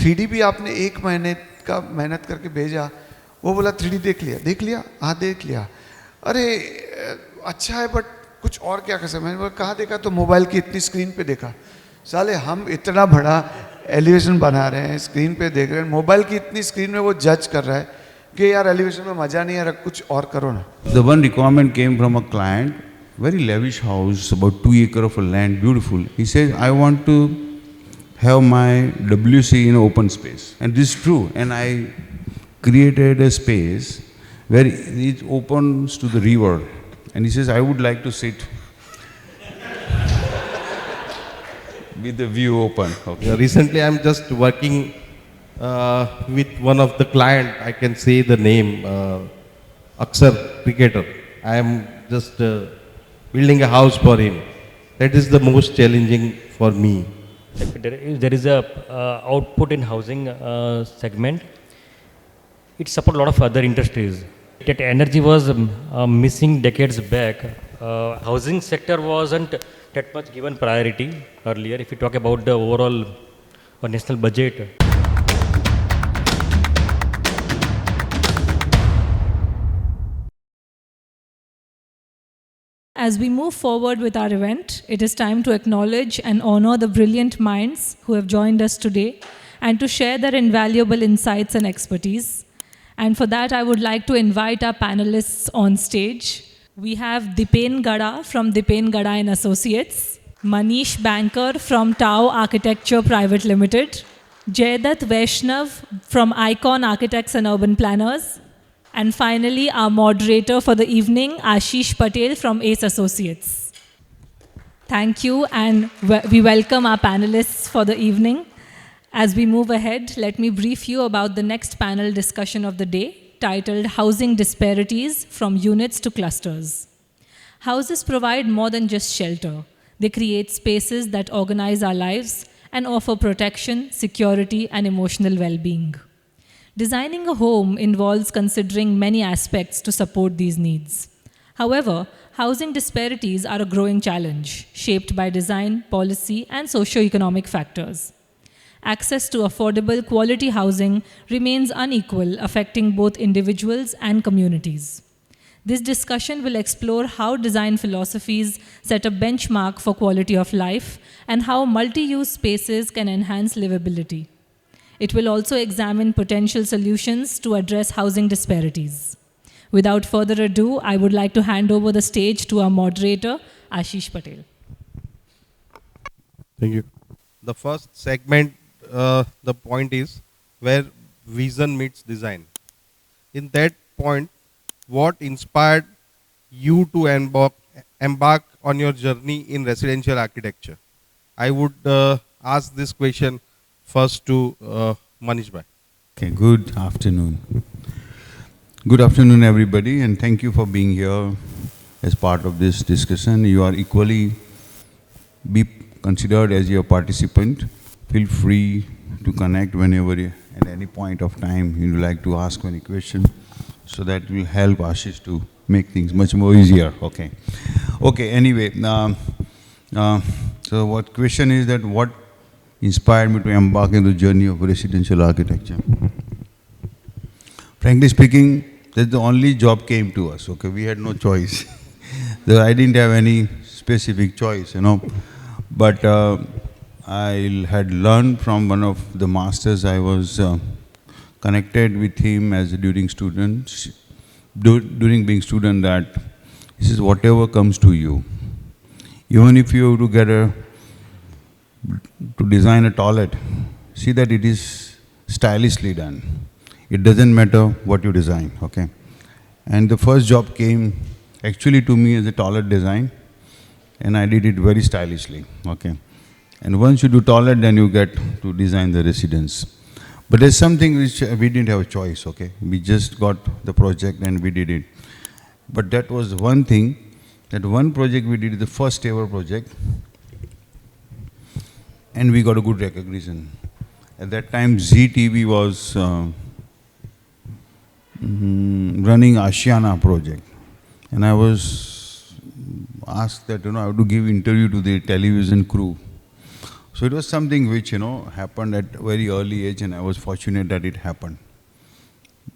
3D भी आपने 1 महीने का मेहनत करके भेजा, वो बोला 3D देख लिया, हाँ देख लिया, अरे अच्छा है बट कुछ और क्या कर सकते। मैंने बोला कहाँ देखा, तो मोबाइल की इतनी स्क्रीन पे देखा। साले हम इतना बड़ा एलिवेशन बना रहे हैं, स्क्रीन पे देख रहे हैं, मोबाइल की इतनी स्क्रीन में वो जज कर रहा है कि यार एलिवेशन में मजा नहीं आ रहा, कुछ और करो ना। The one requirement came from a client, very lavish house, about 2 acres of land, beautiful. He says, I want to have my WC in open space. And this is true. And I created a space where it opens to the river. And he says, I would like to sit with the view open. Okay. Recently, I'm just working with one of the client. I can say the name, Aksar cricketer. I am just building a house for him. That is the most challenging for me. There is a output in housing segment. It supports a lot of other industries. That energy was missing decades back. Housing sector wasn't that much given priority earlier. If you talk about the overall national budget. As we move forward with our event, it is time to acknowledge and honor the brilliant minds who have joined us today and to share their invaluable insights and expertise. And for that, I would like to invite our panelists on stage. We have Dipen Gada from Dipen Gada and Associates, Manish Banker from TAO Architecture Private Limited, Jaydatt Vaishnav from Icon Architects and Urban Planners, and finally, our moderator for the evening, Ashish Patel from ACE Associates. Thank you, and we welcome our panelists for the evening. As we move ahead, let me brief you about the next panel discussion of the day, titled Housing Disparities from Units to Clusters. Houses provide more than just shelter. They create spaces that organize our lives and offer protection, security, and emotional well-being. Designing a home involves considering many aspects to support these needs. However, housing disparities are a growing challenge, shaped by design, policy, and socioeconomic factors. Access to affordable quality housing remains unequal, affecting both individuals and communities. This discussion will explore how design philosophies set a benchmark for quality of life and how multi-use spaces can enhance livability. It will also examine potential solutions to address housing disparities. Without further ado, I would like to hand over the stage to our moderator, Ashish Patel. Thank you. The first segment, the point is where vision meets design. In that point, what inspired you to embark on your journey in residential architecture? I would ask this question first to Manish Bhai. Okay, good afternoon. Good afternoon, everybody, and thank you for being here as part of this discussion. You are equally be considered as your participant. Feel free to connect whenever you, at any point of time you would like to ask any question, so that will help Ashish to make things much more easier. Okay. Okay. Anyway, so what question is that what inspired me to embark on the journey of residential architecture? Frankly speaking, that's the only job came to us. Okay, we had no choice. I didn't have any specific choice, But I had learned from one of the masters. I was connected with him during being student, that this is whatever comes to you. Even if you have to to design a toilet, see that it is stylishly done. It doesn't matter what you design, okay? And the first job came actually to me as a toilet design, and I did it very stylishly, okay? And once you do toilet, then you get to design the residence. But there's something which we didn't have a choice, okay? We just got the project and we did it. But that was one thing, that one project we did, the first ever project, and we got a good recognition. At that time, ZTV was running Ashiana project. And I was asked that, I have to give interview to the television crew. So it was something which, happened at a very early age, and I was fortunate that it happened.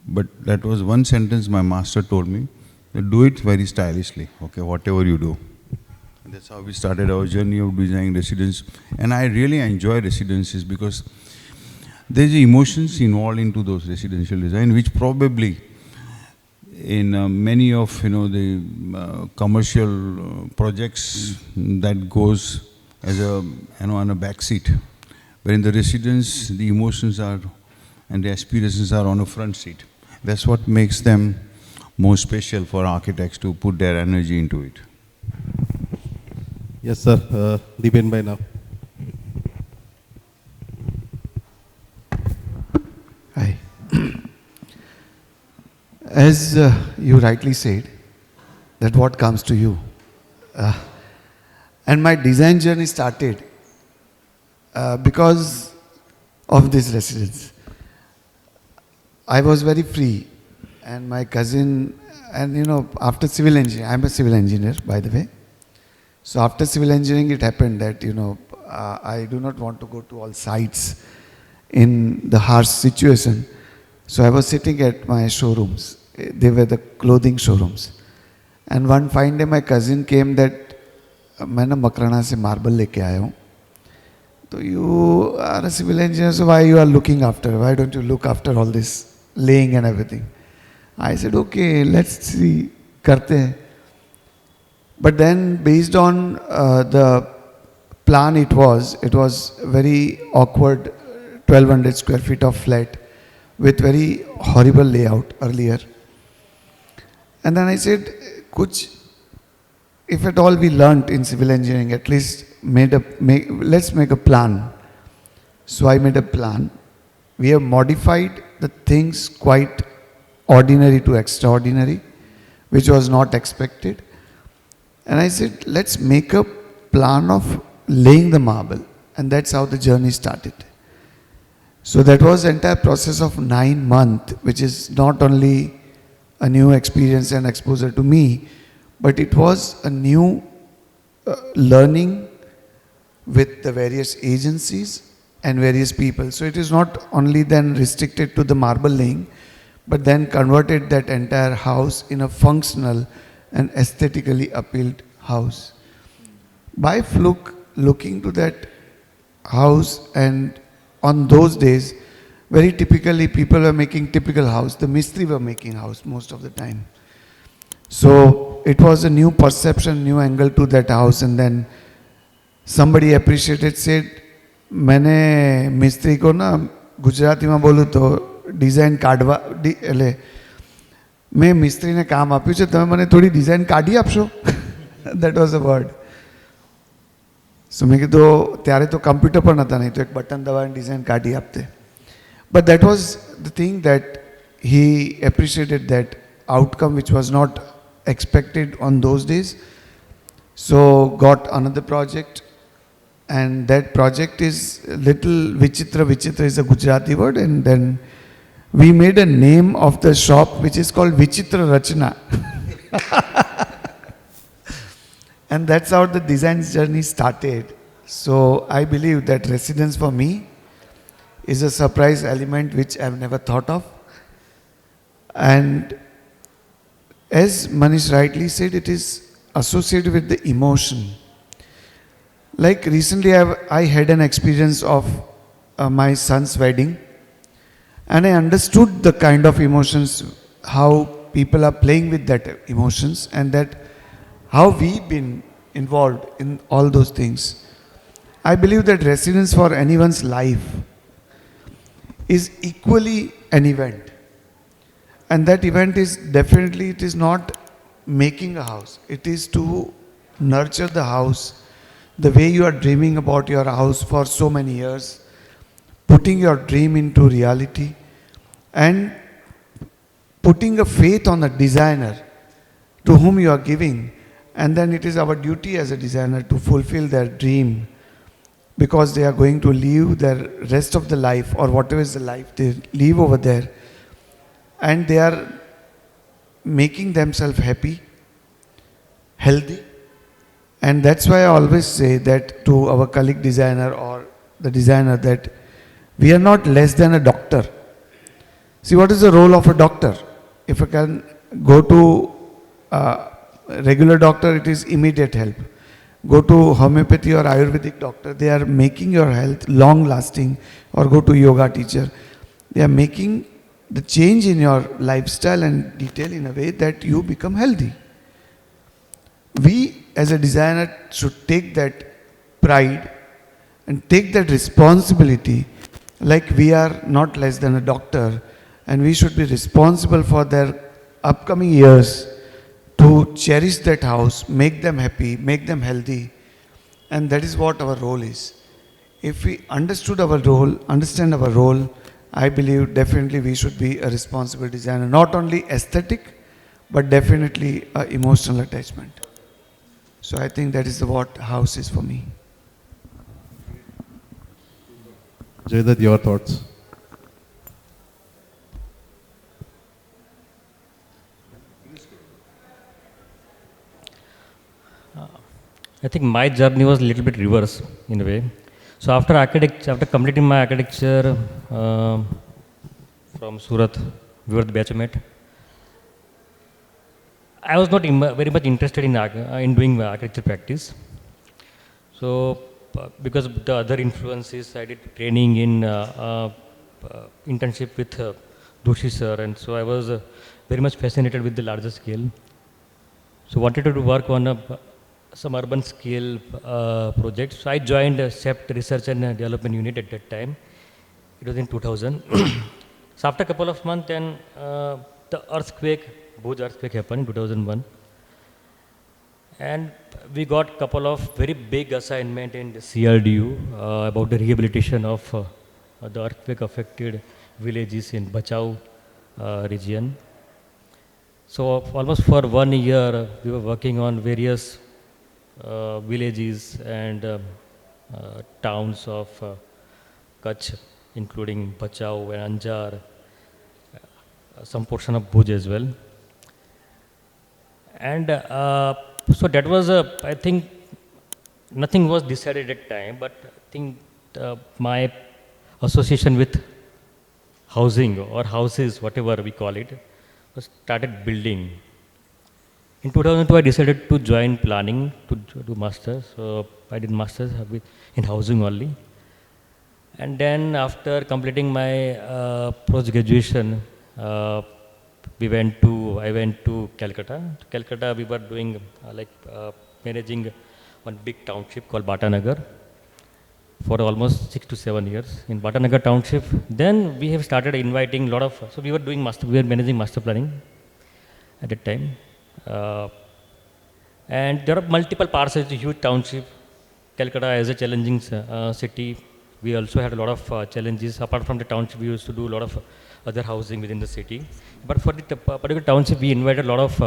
But that was one sentence my master told me, that do it very stylishly, okay, whatever you do. And that's how we started our journey of designing residence. And I really enjoy residences because there's emotions involved into those residential design, which probably in many of the commercial projects that goes as a on a back seat, where in the residence the emotions are and the aspirations are on a front seat. That's what makes them more special for architects to put their energy into it. Yes, sir. Dipen bhai now. Hi. As you rightly said, that what comes to you. And my design journey started because of this residence. I was very free, and my cousin, and after civil engineering, I'm a civil engineer, by the way. So after civil engineering, it happened that, I do not want to go to all sites in the harsh situation. So I was sitting at my showrooms. They were the clothing showrooms. And one fine day my cousin came that, मैं ना मकराना से marble लेके आया हूँ. So you are a civil engineer, so why you are looking after? Why don't you look after all this laying and everything? I said, okay, let's see, करते हैं. But then based on the plan it was very awkward, 1200 square feet of flat with very horrible layout earlier. And then I said, if at all we learnt in civil engineering, at least let's make a plan. So I made a plan. We have modified the things quite ordinary to extraordinary, which was not expected. And I said, let's make a plan of laying the marble. And that's how the journey started. So that was the entire process of 9 months, which is not only a new experience and exposure to me, but it was a new learning with the various agencies and various people. So it is not only then restricted to the marble laying, but then converted that entire house in a functional and aesthetically appealed house. By fluke, looking to that house, and on those days, very typically people were making typical house. The mistri were making house most of the time. So it was a new perception, new angle to that house, and then somebody appreciated, said, मैंने मिस्त्री को ना गुजराती में बोलूँ तो design काढवा એટલે મેં મિસ્ત્રીને કામ આપ્યું છે, તમે મને થોડી ડિઝાઇન કાઢી આપશો. That was a word. So મેં કીધું ત્યારે તો કમ્પ્યુટર પણ હતા નહીં, તો એક બટન દબાવીને ડિઝાઇન કાઢી આપતે. But that was the thing that he appreciated, that outcome which was not expected on those days. So got another project, and that project is little Vichitra. Vichitra is a Gujarati word, and then we made a name of the shop which is called Vichitra Rachna. And that's how the design journey started. So I believe that residence for me is a surprise element which I've never thought of. And as Manish rightly said, it is associated with the emotion. Like recently I had an experience of my son's wedding, and I understood the kind of emotions, how people are playing with that emotions, and that how we've been involved in all those things. I believe that residence for anyone's life is equally an event. And that event is definitely, it is not making a house. It is to nurture the house the way you are dreaming about your house for so many years, putting your dream into reality, and putting a faith on the designer to whom you are giving. And then it is our duty as a designer to fulfill their dream, because they are going to live their rest of the life, or whatever is the life they live over there, and they are making themselves happy, healthy. And that's why I always say that to our colleague designer or the designer, that we are not less than a doctor. See, what is the role of a doctor? If I can go to a regular doctor, it is immediate help. Go to homeopathy or Ayurvedic doctor, they are making your health long lasting, or go to yoga teacher. They are making the change in your lifestyle and detail in a way that you become healthy. We as a designer should take that pride and take that responsibility, like we are not less than a doctor, and we should be responsible for their upcoming years to cherish that house, make them happy, make them healthy, and that is what our role is. If we understood our role, understand our role, I believe definitely we should be a responsible designer, not only aesthetic, but definitely emotional attachment. So I think that is what house is for me. Jaydatt, your thoughts? I think my journey was a little bit reverse in a way. So after architecture, after completing my architecture from Surat, we were the batchmate. I was not very much interested in doing architecture practice. So because of the other influences, I did training in internship with Doshi sir, and so I was very much fascinated with the larger scale. So wanted to work on some urban scale projects. So I joined SEPT Research and Development Unit at that time. It was in 2000. So after a couple of months, then the earthquake, Bhuj earthquake happened in 2001. And we got couple of very big assignment in the CRDU about the rehabilitation of the earthquake affected villages in Bachau region. So almost for 1 year, we were working on various villages and towns of Kutch, including Bachau and Anjar, some portion of Bhuj as well. And so that was, I think, nothing was decided at that time, but I think my association with housing or houses, whatever we call it, was started building. In 2002, I decided to join planning to do masters. So I did masters in housing only. And then after completing my post-graduation, I went to Calcutta. To Calcutta, we were doing managing one big township called Batanagar for almost 6 to 7 years in Batanagar township. Then we have started inviting a lot of, so we were managing master planning at that time. And there are multiple parcels, huge township. Calcutta is a challenging city. We also had a lot of challenges. Apart from the township, we used to do a lot of other housing within the city. But for the particular township, we invited a lot of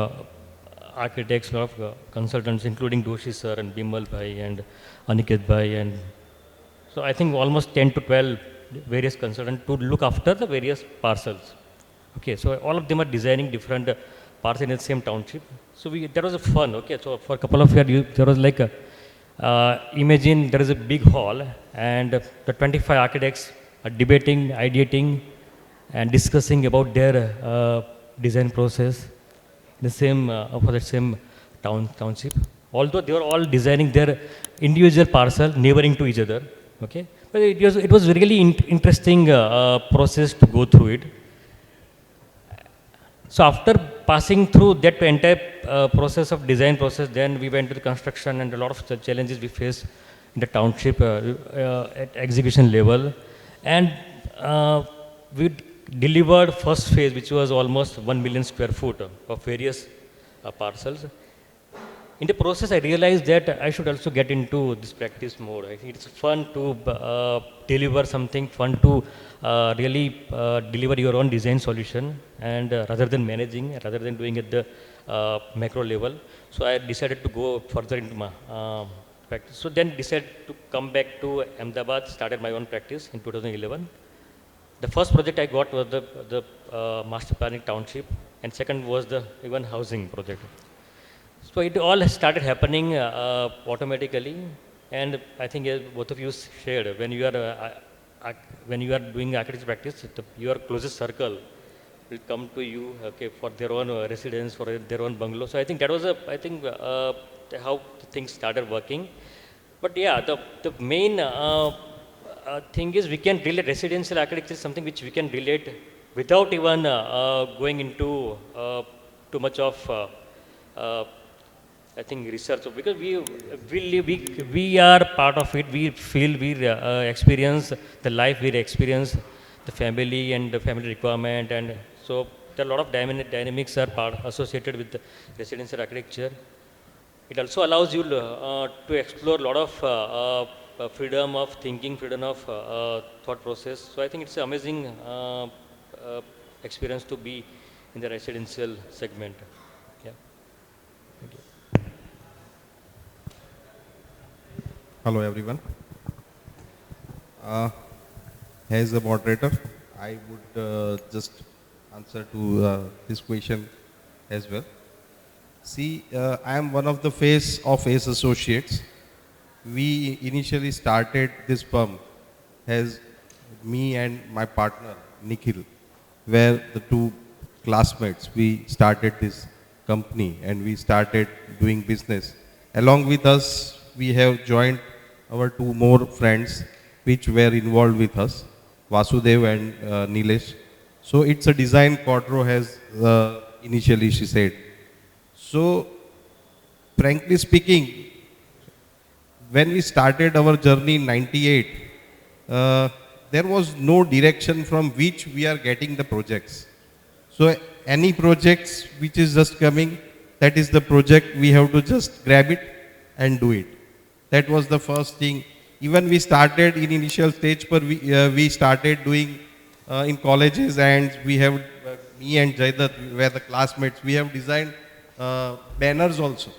architects, a lot of consultants, including Doshi sir and Bimal bhai and Aniket bhai. And so I think almost 10 to 12 various consultants to look after the various parcels. Okay, so all of them are designing different parts in the same township. So that was a fun. Okay, so for a couple of years, there was like imagine there is a big hall and the 25 architects are debating, ideating, and discussing about their design process the same for the same township. Although they were all designing their individual parcel neighboring to each other. Okay, but it was really interesting process to go through it. So after passing through that entire process of design process, then we went to the construction and a lot of challenges we faced in the township at execution level. And we delivered first phase, which was almost 1 million square foot of various parcels. In the process, I realized that I should also get into this practice more. I think it's fun to deliver something, fun to really deliver your own design solution, and rather than managing, rather than doing at the macro level. So I decided to go further into my practice. So then decided to come back to Ahmedabad, started my own practice in 2011. The first project I got was the master planning township, and second was the even housing project. So it all started happening automatically. And I think both of you shared, when you are doing architecture practice, your closest circle will come to you, okay, for their own residence, for their own bungalow. So I think that was how things started working. But yeah, the main thing is we can relate residential architecture is something which we can relate without even going into too much of I think research, because we are part of it. We feel, we experience the life, we experience the family and the family requirement, and so there are a lot of dynamics are part associated with the residential architecture. It also allows you to explore a lot of freedom of thinking, freedom of thought process. So I think it's an amazing experience to be in the residential segment. Yeah. Thank you. Hello everyone. As a moderator, I would just answer to this question as well. See, I am one of the face of ACE Associates. We initially started this firm as me and my partner Nikhil, were the two classmates. We started this company and we started doing business. Along with us, we have joined our two more friends which were involved with us, Vasudev and Nilesh. So it's a design quattro, as initially she said. So frankly speaking, when we started our journey in 98, there was no direction from which we are getting the projects. So any projects which is just coming, that is the project, we have to just grab it and do it. That was the first thing. Even we started in initial stage, but we started doing in colleges, and we have, me and Jaydatt were the classmates, we have designed banners also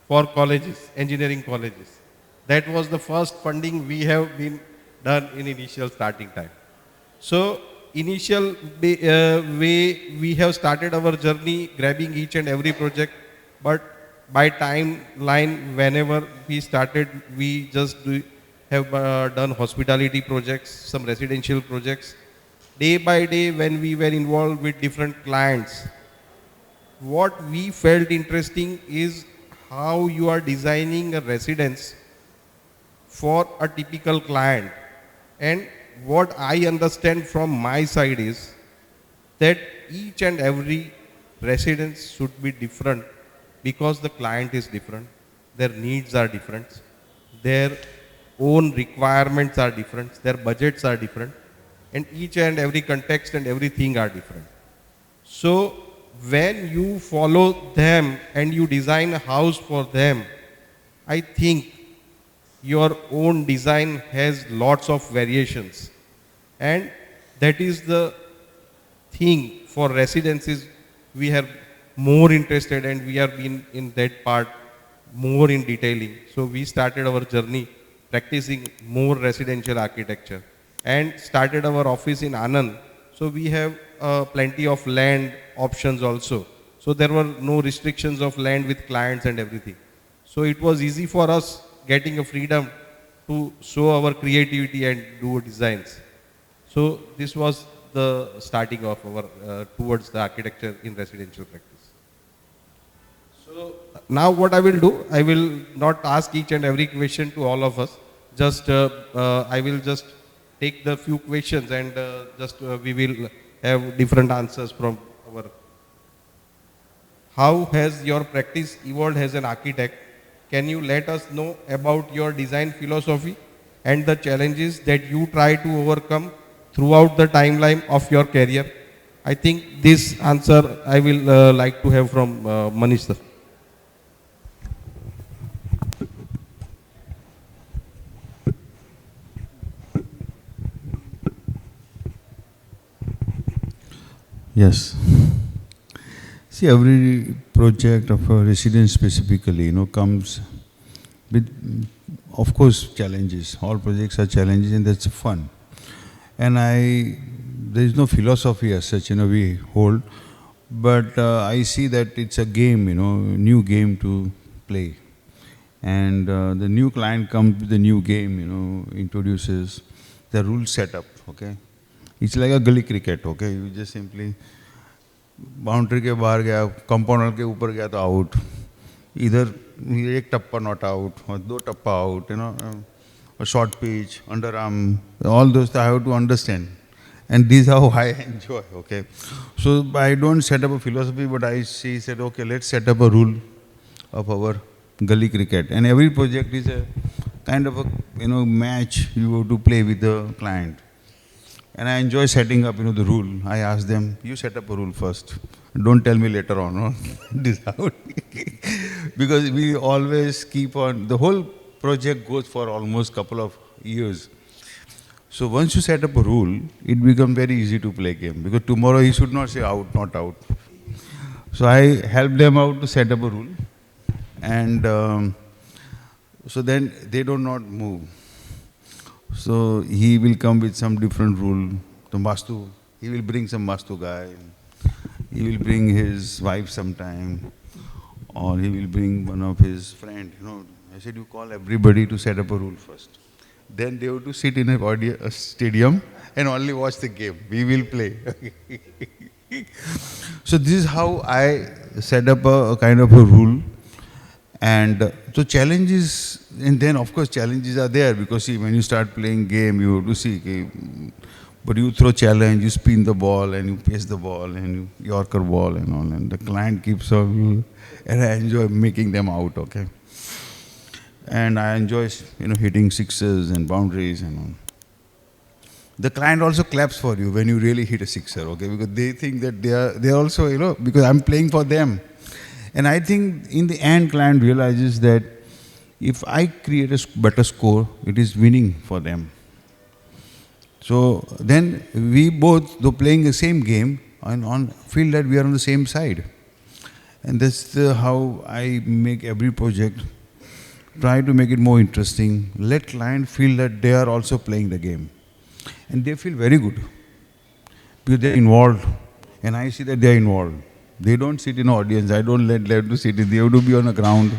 for colleges, engineering colleges. That was the first funding we have been done in initial starting time. So initial way we have started our journey grabbing each and every project, but by timeline, whenever we started, we just have done hospitality projects, some residential projects. Day by day, when we were involved with different clients, what we felt interesting is how you are designing a residence for a typical client. And what I understand from my side is that each and every residence should be different, because the client is different, their needs are different, their own requirements are different, their budgets are different, and each and every context and everything are different. So when you follow them and you design a house for them, I think your own design has lots of variations. And that is the thing for residences. We are more interested, and we are in that part more in detailing. So we started our journey practicing more residential architecture and started our office in Anand. So we have plenty of land options also. So there were no restrictions of land with clients and everything. So it was easy for us getting a freedom to show our creativity and do designs. So this was the starting of our towards the architecture in residential practice. So now what I will do, I will not ask each and every question to all of us. Just I will just take the few questions, and we will have different answers from our. How has your practice evolved as an architect? Can you let us know about your design philosophy and the challenges that you try to overcome throughout the timeline of your career? I think this answer I will like to have from Manish sir. Yes. See, every project of a residence specifically, comes with, of course, challenges. All projects are challenges, and that's fun. And there is no philosophy as such, we hold. But I see that it's a game, new game to play. And the new client comes with the new game, introduces the rule setup, okay? It's like a gully cricket, okay? You just simply, boundary के बाहर गया, compounder के ऊपर गया तो out, इधर एक टप्पा not out और दो टप्पा out, a short pitch, underarm, all those I have to understand. And this is how I enjoy, okay? So I don't set up a philosophy, but I said, okay, let's set up a rule of our gully cricket. And every project is a kind of a match you have to play with the client. And I enjoy setting up the rule. I ask them, you set up a rule first. Don't tell me later on. No? This how because we always keep on, the whole project goes for almost couple of years. So once you set up a rule, it becomes very easy to play game. Because tomorrow he should not say out, not out. So I help them out to set up a rule. And so then they do not move. So he will come with some different rule. The Vastu, he will bring some Vastu guy. He will bring his wife sometime. Or he will bring one of his friend. I said, you call everybody to set up a rule first. Then they have to sit in a stadium and only watch the game. We will play. So this is how I set up a kind of a rule. And so challenges, and then of course challenges are there because see, when you start playing game, you have to see, okay, but you throw challenge, you spin the ball and you pace the ball and you Yorker ball and all, and the client keeps on, and I enjoy making them out, okay. And I enjoy, hitting sixes and boundaries and all. The client also claps for you when you really hit a sixer, okay, because they think that they are also, because I'm playing for them. And I think in the end, client realizes that if I create a better score, it is winning for them. So then we both, though playing the same game, feel that we are on the same side. And that's how I make every project, try to make it more interesting, let client feel that they are also playing the game. And they feel very good because they're involved. And I see that they're involved. They don't sit in audience. I don't let them to sit. They have to be on the ground.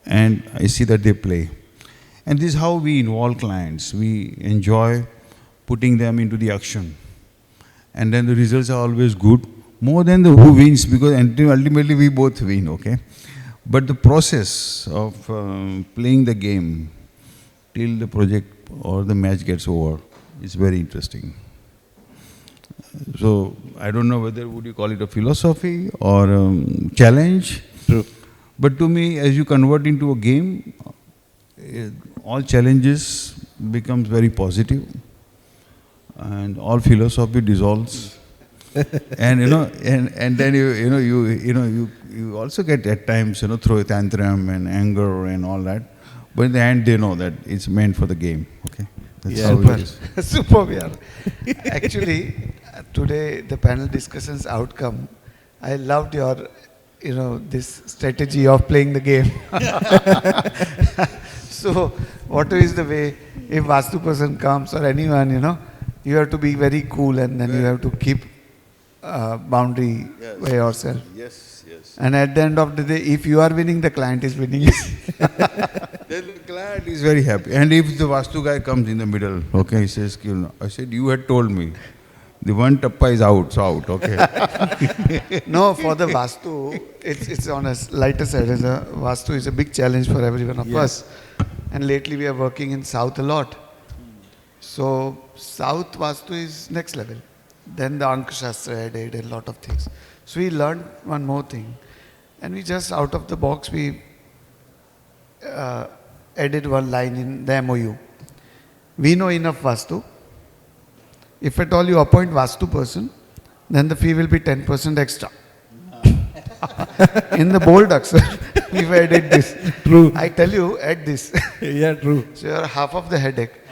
And I see that they play. And this is how we involve clients. We enjoy putting them into the action. And then the results are always good. More than the who wins, because ultimately we both win, okay? But the process of playing the game till the project or the match gets over is very interesting. So I don't know whether would you call it a philosophy or challenge. True. But to me, as you convert into a game, all challenges becomes very positive, and all philosophy dissolves. And and then you also get at times throw a tantrum and anger and all that. But in the end, they know that it's meant for the game. Okay. That's how it is. Superb, yeah. Actually, today the panel discussion's outcome, I loved your, this strategy of playing the game. So, what is the way, if Vastu person comes or anyone, you have to be very cool and then you have to keep boundary by yourself. Yes, yes. And at the end of the day, if you are winning, the client is winning. Then the client is very happy. And if the Vastu guy comes in the middle, okay, he says, I said, you had told me. The one tappa is out, so out, okay. No, for the Vastu, it's on a lighter side. Vastu is a big challenge for every one of us. And lately we are working in South a lot. So South Vastu is next level. Then the Anka Shastra added a lot of things. So we learned one more thing. And we just out of the box, we added one line in the MOU. We know enough Vastu. If at all you appoint Vastu person, then the fee will be 10% extra. In the bold aksar, we've added this. True. I tell you, add this. Yeah, true. So you're half of the headache.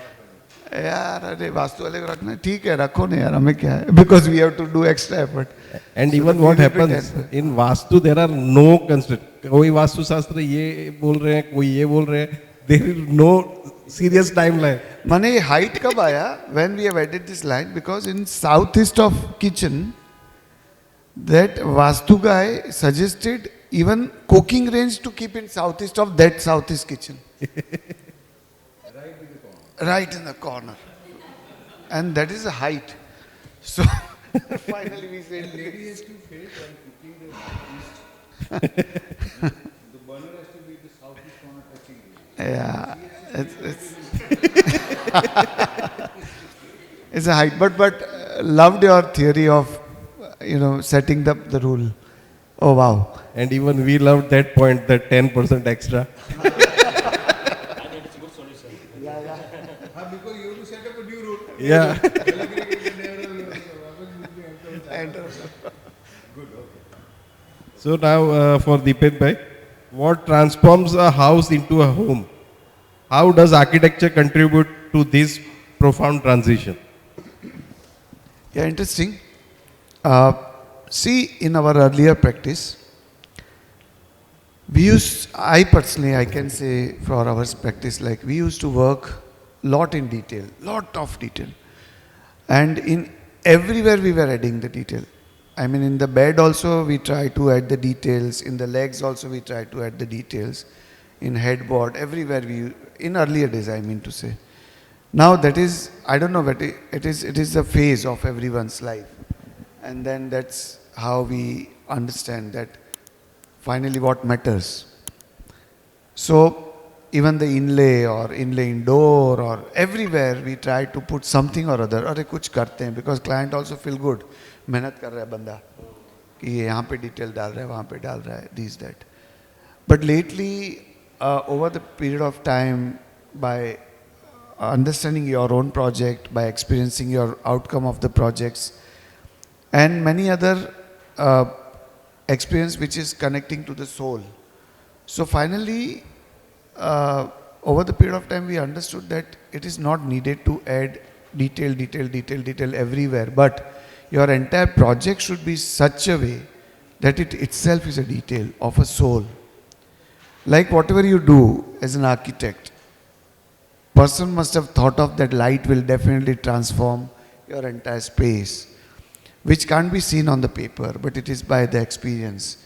यार अरे वास्तु वाले को रखना ठीक है रखो नहीं यार हमें क्या है because we have to do extra effort. And So even the what fee will be happens 10%. in Vastu, there are no constraints. कोई वास्तु शास्त्र ये बोल रहे हैं, कोई ये बोल रहे हैं. There is no serious timeline. माने ये height कब आया? When we have added this line, because in southeast of kitchen, that Vastu guy suggested even cooking range to keep in southeast of that southeast kitchen. Right in the corner. And that is the height. So finally we said, The lady has to face while cooking the northeast. The burner has to be the southeast corner touching it. yeah, it's a height. But loved your theory of, setting the rule. Oh wow. And even we loved that point, that 10% extra. Because you have to set up a new rule. Yeah. So now for Dipen bhai, what transforms a house into a home? How does architecture contribute to this profound transition? Yeah, interesting. See, in our earlier practice, I personally, I can say for our practice, like we used to work lot in detail, lot of detail. And in everywhere we were adding the detail. I mean, in the bed also we try to add the details, in the legs also we try to add the details, in headboard, everywhere in earlier days I mean to say. Now that is, I don't know, but it is a phase of everyone's life. And then that's how we understand that finally what matters. So even the inlay or inlay indoor or everywhere we try to put something or other. अरे कुछ करते हैं because client also feel good. मेहनत कर रहा है बंदा कि ये यहाँ पे detail डाल रहा है वहाँ पे डाल रहा है this that. But lately over the period of time by understanding your own project, by experiencing your outcome of the projects and many other experience which is connecting to the soul. So finally over the period of time we understood that it is not needed to add detail everywhere, but your entire project should be such a way that it itself is a detail of a soul. Like whatever you do as an architect, person must have thought of that light will definitely transform your entire space, which can't be seen on the paper, but it is by the experience.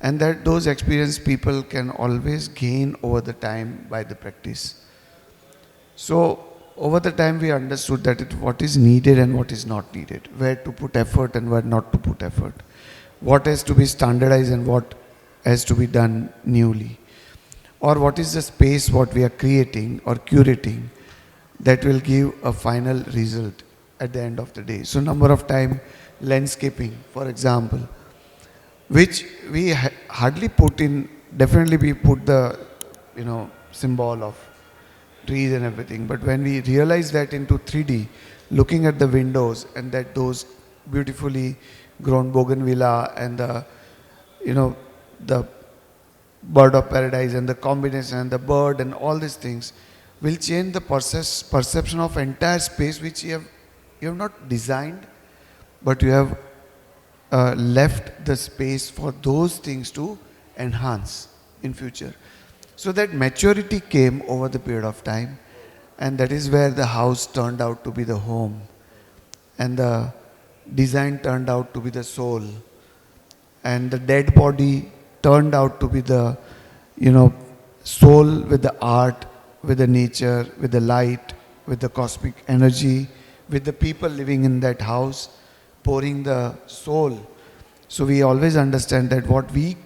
And that those experienced people can always gain over the time by the practice. So over the time we understood that what is needed and what is not needed, where to put effort and where not to put effort, what has to be standardized and what has to be done newly, or what is the space what we are creating or curating that will give a final result at the end of the day. So number of time landscaping, for example, which we hardly put in, definitely we put the symbol of trees and everything, but when we realize that into 3D, looking at the windows and that those beautifully grown bougainvillea and the bird of paradise and the combination and the bird and all these things will change the perception of entire space which you have not designed, but you have left the space for those things to enhance in future. So that maturity came over the period of time, and that is where the house turned out to be the home and the design turned out to be the soul and the dead body turned out to be the soul with the art, with the nature, with the light, with the cosmic energy, with the people living in that house, pouring the soul. So we always understand that what we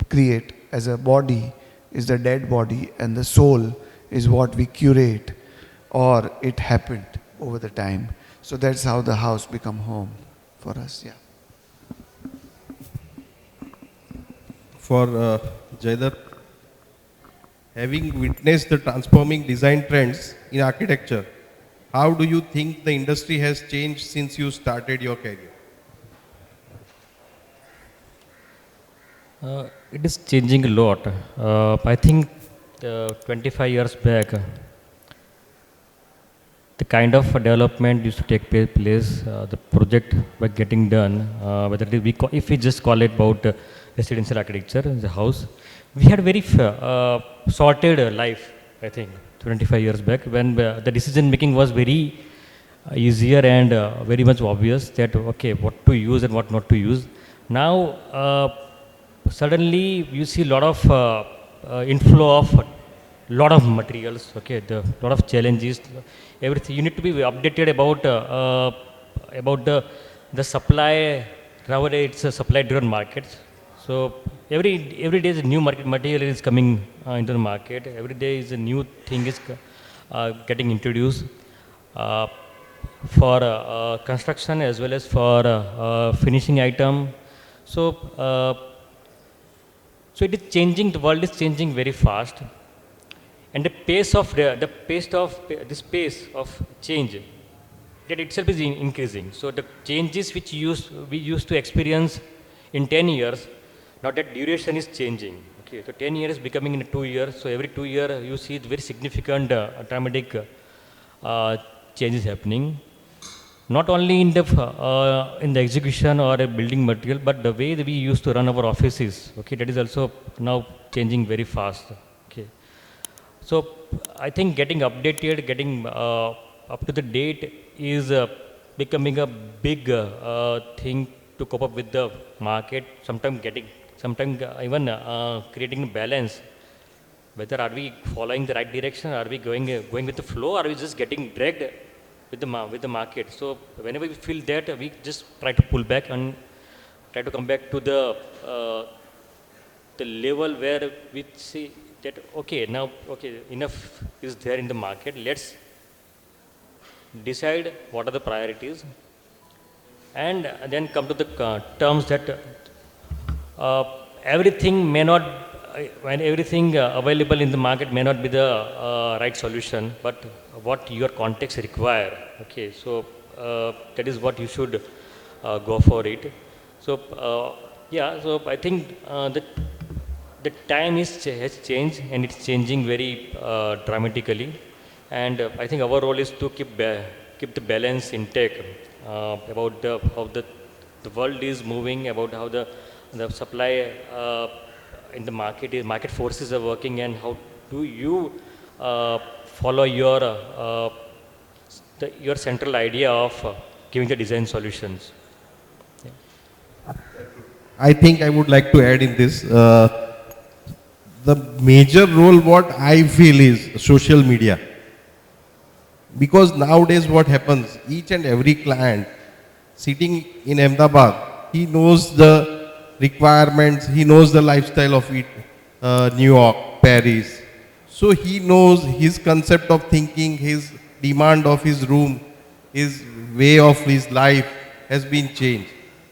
create as a body is the dead body and the soul is what we curate or it happened over the time. So that's how the house become home for us. Yeah. For Jaydatt, having witnessed the transforming design trends in architecture, how do you think the industry has changed since you started your career? It is changing a lot. I think 25 years back, the kind of development used to take place, the project were getting done, whether it is if we just call it about residential architecture, the house, we had very sorted life, I think, 25 years back, when the decision making was very easier and very much obvious that, okay, what to use and what not to use. Now, suddenly you see a lot of inflow of lot of materials, okay, the lot of challenges, everything. You need to be updated about the supply. Nowadays, it's a supply-driven market. So every day is a new market material is coming into the market. Every day is a new thing is getting introduced uh, for construction as well as for finishing item. So so it is changing. The world is changing very fast, and the pace of change that itself is increasing. So the changes which we used to experience in 10 years, now that duration is changing. Okay, so 10 years becoming in 2 years. So every 2 year you see very significant dramatic changes happening. Not only in the execution or a building material, but the way that we used to run our offices. Okay, that is also now changing very fast. Okay, so I think getting updated, getting up to the date is becoming a big thing to cope up with the market. Sometimes even creating a balance. Whether are we following the right direction, are we going with the flow, are we just getting dragged with the market? So whenever we feel that, we just try to pull back and try to come back to the level where we see that okay, now okay, enough is there in the market. Let's decide what are the priorities, and then come to the terms that everything may not when everything available in the market may not be the right solution, but what your context require. Okay, so that is what you should go for it. So yeah, so I think the time has changed, and it's changing very dramatically. And I think our role is to keep the balance intact about how the world is moving, about how the supply in the market forces are working, and how do you follow your central idea of giving the design solutions. I think I would like to add in this. The major role what I feel is social media. Because nowadays what happens, each and every client sitting in Ahmedabad, he knows the requirements, he knows the lifestyle of it, New York, Paris. So he knows his concept of thinking, his demand of his room, his way of his life has been changed.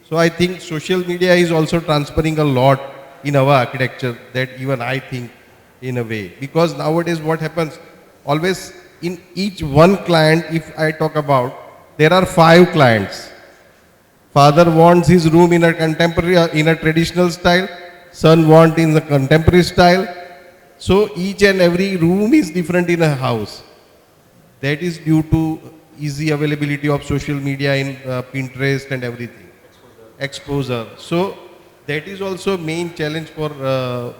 So I think social media is also transferring a lot in our architecture, that even I think in a way. Because nowadays what happens, always in each one client, if I talk about, there are 5 clients. Father wants his room in a contemporary, in a traditional style. Son wants in the contemporary style. So each and every room is different in a house. That is due to easy availability of social media in Pinterest and everything. Exposure. So that is also main challenge for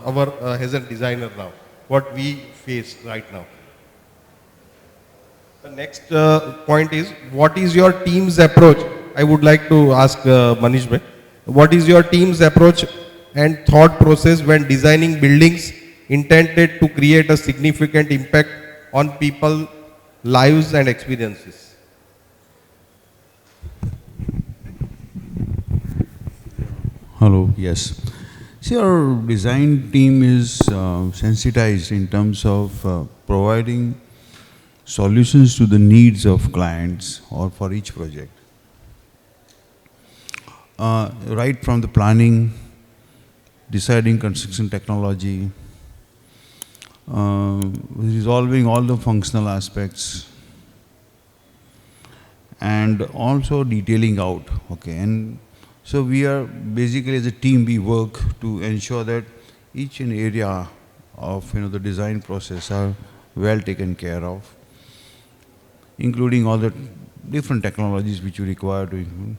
our as a designer now, what we face right now. The next point is, what is your team's approach? I would like to ask Manish bhai, what is your team's approach and thought process when designing buildings intended to create a significant impact on people, lives and experiences? Hello, yes. See, our design team is sensitized in terms of providing solutions to the needs of clients or for each project. Right from the planning, deciding construction technology, resolving all the functional aspects, and also detailing out, okay. And so we are basically, as a team, we work to ensure that each and area of the design process are well taken care of, including all the different technologies which you require to include.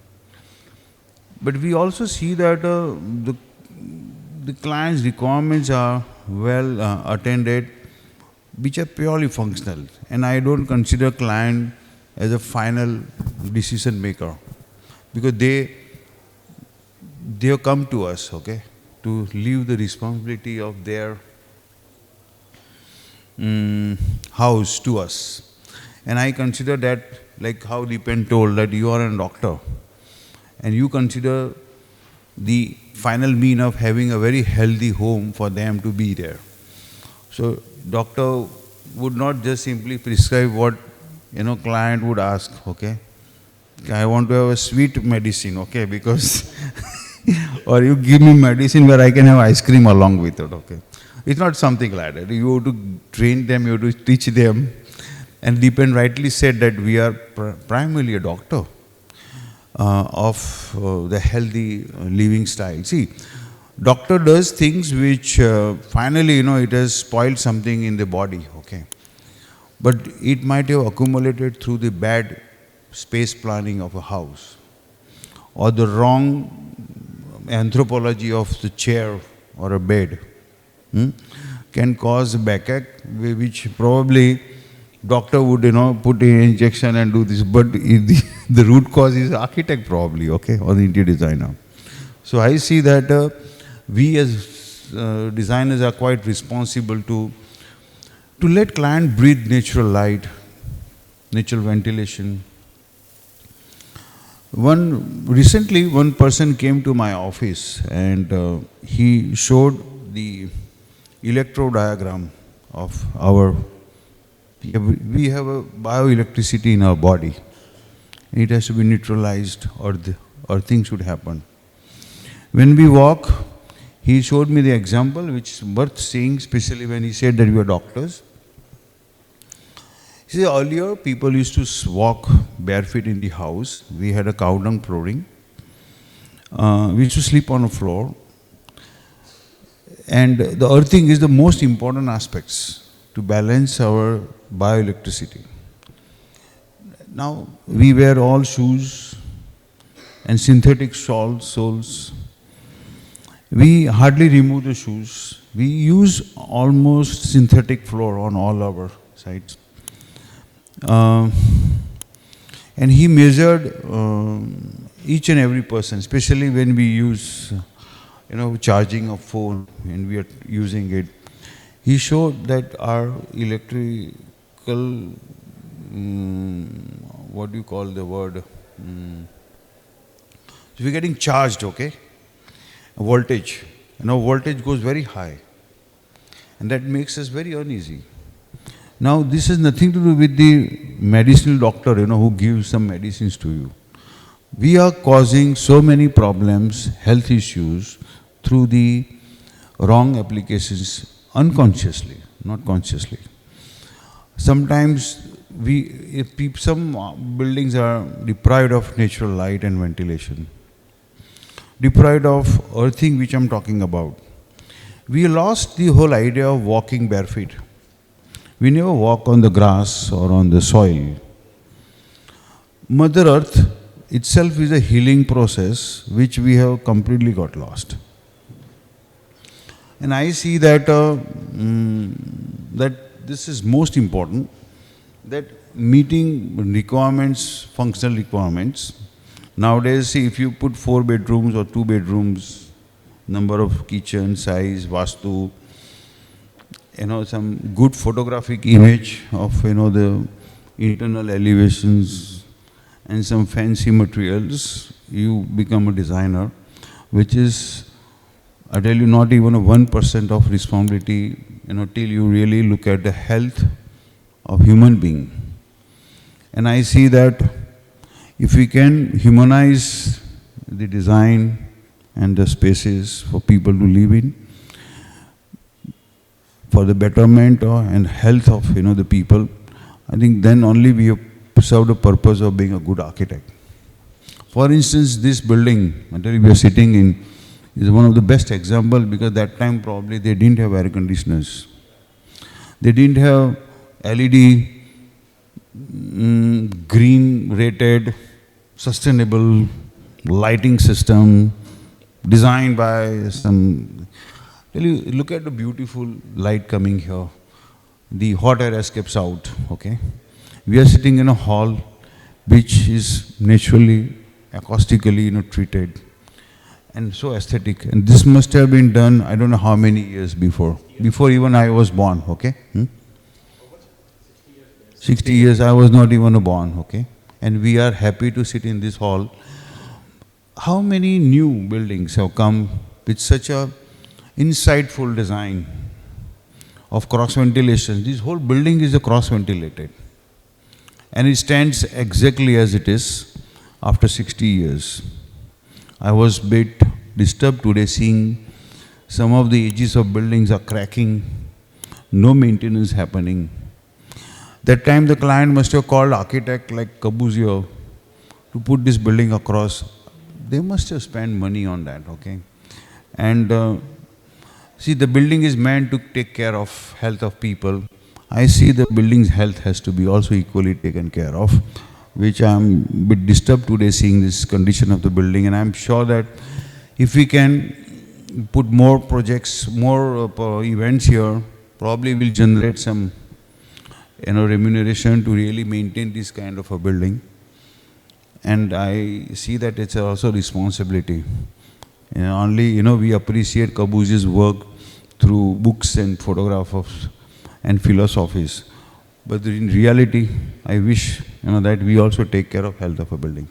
But we also see that the client's requirements are well attended, which are purely functional. And I don't consider client as a final decision maker, because they have come to us, okay, to leave the responsibility of their house to us. And I consider that, like how Dipen told, that you are a doctor and you consider the final mean of having a very healthy home for them to be there. So doctor would not just simply prescribe what client would ask, okay? I want to have a sweet medicine, okay, because or you give me medicine where I can have ice cream along with it, okay? It's not something like that. You have to train them, you have to teach them. And Dipen rightly said that we are primarily a doctor of the healthy living style. See, doctor does things which finally, it has spoiled something in the body, okay? But it might have accumulated through the bad space planning of a house or the wrong anthropology of the chair or a bed. Can cause backache, which probably doctor would, put an injection and do this, but the root cause is architect probably, okay, or the interior designer. So I see that we as designers are quite responsible to let client breathe natural light, natural ventilation. Recently, one person came to my office and he showed the electrodiagram of our. We have a bioelectricity in our body. It has to be neutralized or things should happen. When we walk, he showed me the example which is worth seeing, especially when he said that we are doctors. He said earlier people used to walk barefoot in the house. We had a cow dung flooring. We used to sleep on the floor. And the earthing is the most important aspects to balance our bioelectricity. Now we wear all shoes and synthetic soles. We hardly remove the shoes. We use almost synthetic floor on all our sides. And he measured each and every person, especially when we use, charging a phone and we are using it. He showed that our electrical, what do you call the word? So we're getting charged, okay? Voltage. Voltage goes very high. And that makes us very uneasy. Now, this has nothing to do with the medicinal doctor, who gives some medicines to you. We are causing so many problems, health issues, through the wrong applications unconsciously, not consciously. Sometimes some buildings are deprived of natural light and ventilation, deprived of earthing, which I'm talking about. We lost the whole idea of walking barefoot. We never walk on the grass or on the soil. Mother Earth itself is a healing process which we have completely got lost. And I see that that this is most important, that meeting requirements, functional requirements. Nowadays, see, if you put 4 bedrooms or 2 bedrooms, number of kitchen, size, vastu, some good photographic image of, the internal elevations and some fancy materials, you become a designer, which is, I tell you, not even a 1% of responsibility, till you really look at the health of human being. And I see that if we can humanize the design and the spaces for people to live in, for the betterment and health of the people, I think then only we have served the purpose of being a good architect. For instance, this building that we are sitting in is one of the best examples, because that time probably they didn't have air conditioners. They didn't have LED, green rated, sustainable lighting system designed by some. Look at the beautiful light coming here. The hot air escapes out, okay? We are sitting in a hall which is naturally, acoustically, treated. and so aesthetic. And this must have been done, I don't know how many years before even I was born, okay? 60 years I was not even born, okay? And we are happy to sit in this hall. How many new buildings have come with such a insightful design of cross ventilation? This whole building is a cross ventilated. And it stands exactly as it is after 60 years. I was a bit disturbed today seeing some of the edges of buildings are cracking, no maintenance happening. That time the client must have called architect like Corbusier to put this building across. They must have spent money on that, okay? And see, the building is meant to take care of health of people. I see the building's health has to be also equally taken care of, which I'm a bit disturbed today seeing this condition of the building. And I'm sure that if we can put more projects, more events here, probably will generate some remuneration to really maintain this kind of a building. And I see that it's also responsibility. Only, we appreciate Corbusier's work through books and photographs and philosophies. But in reality, I wish, that we also take care of health of a building.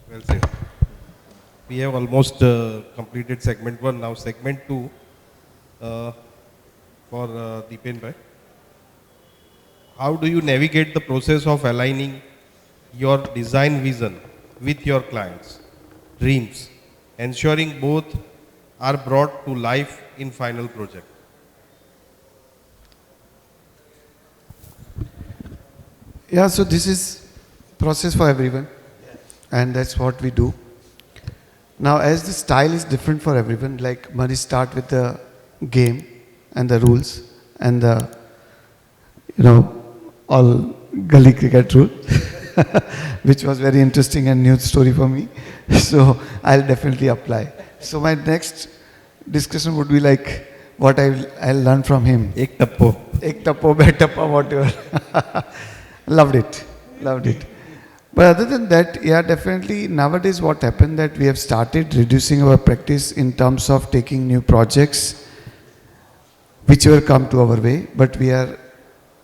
Well said. We have almost completed segment 1. Now segment 2 for Dipen bhai. How do you navigate the process of aligning your design vision with your clients' dreams, ensuring both are brought to life in final project? Yeah, so this is process for everyone, and that's what we do. Now, as the style is different for everyone, like Manish start with the game and the rules and the, all gully cricket rule, which was very interesting and new story for me. So I'll definitely apply. So my next discussion would be like what I'll learn from him. Ek tappo, bad tappa, whatever. Loved it. But other than that, yeah, definitely nowadays what happened that we have started reducing our practice in terms of taking new projects, whichever come to our way, but we are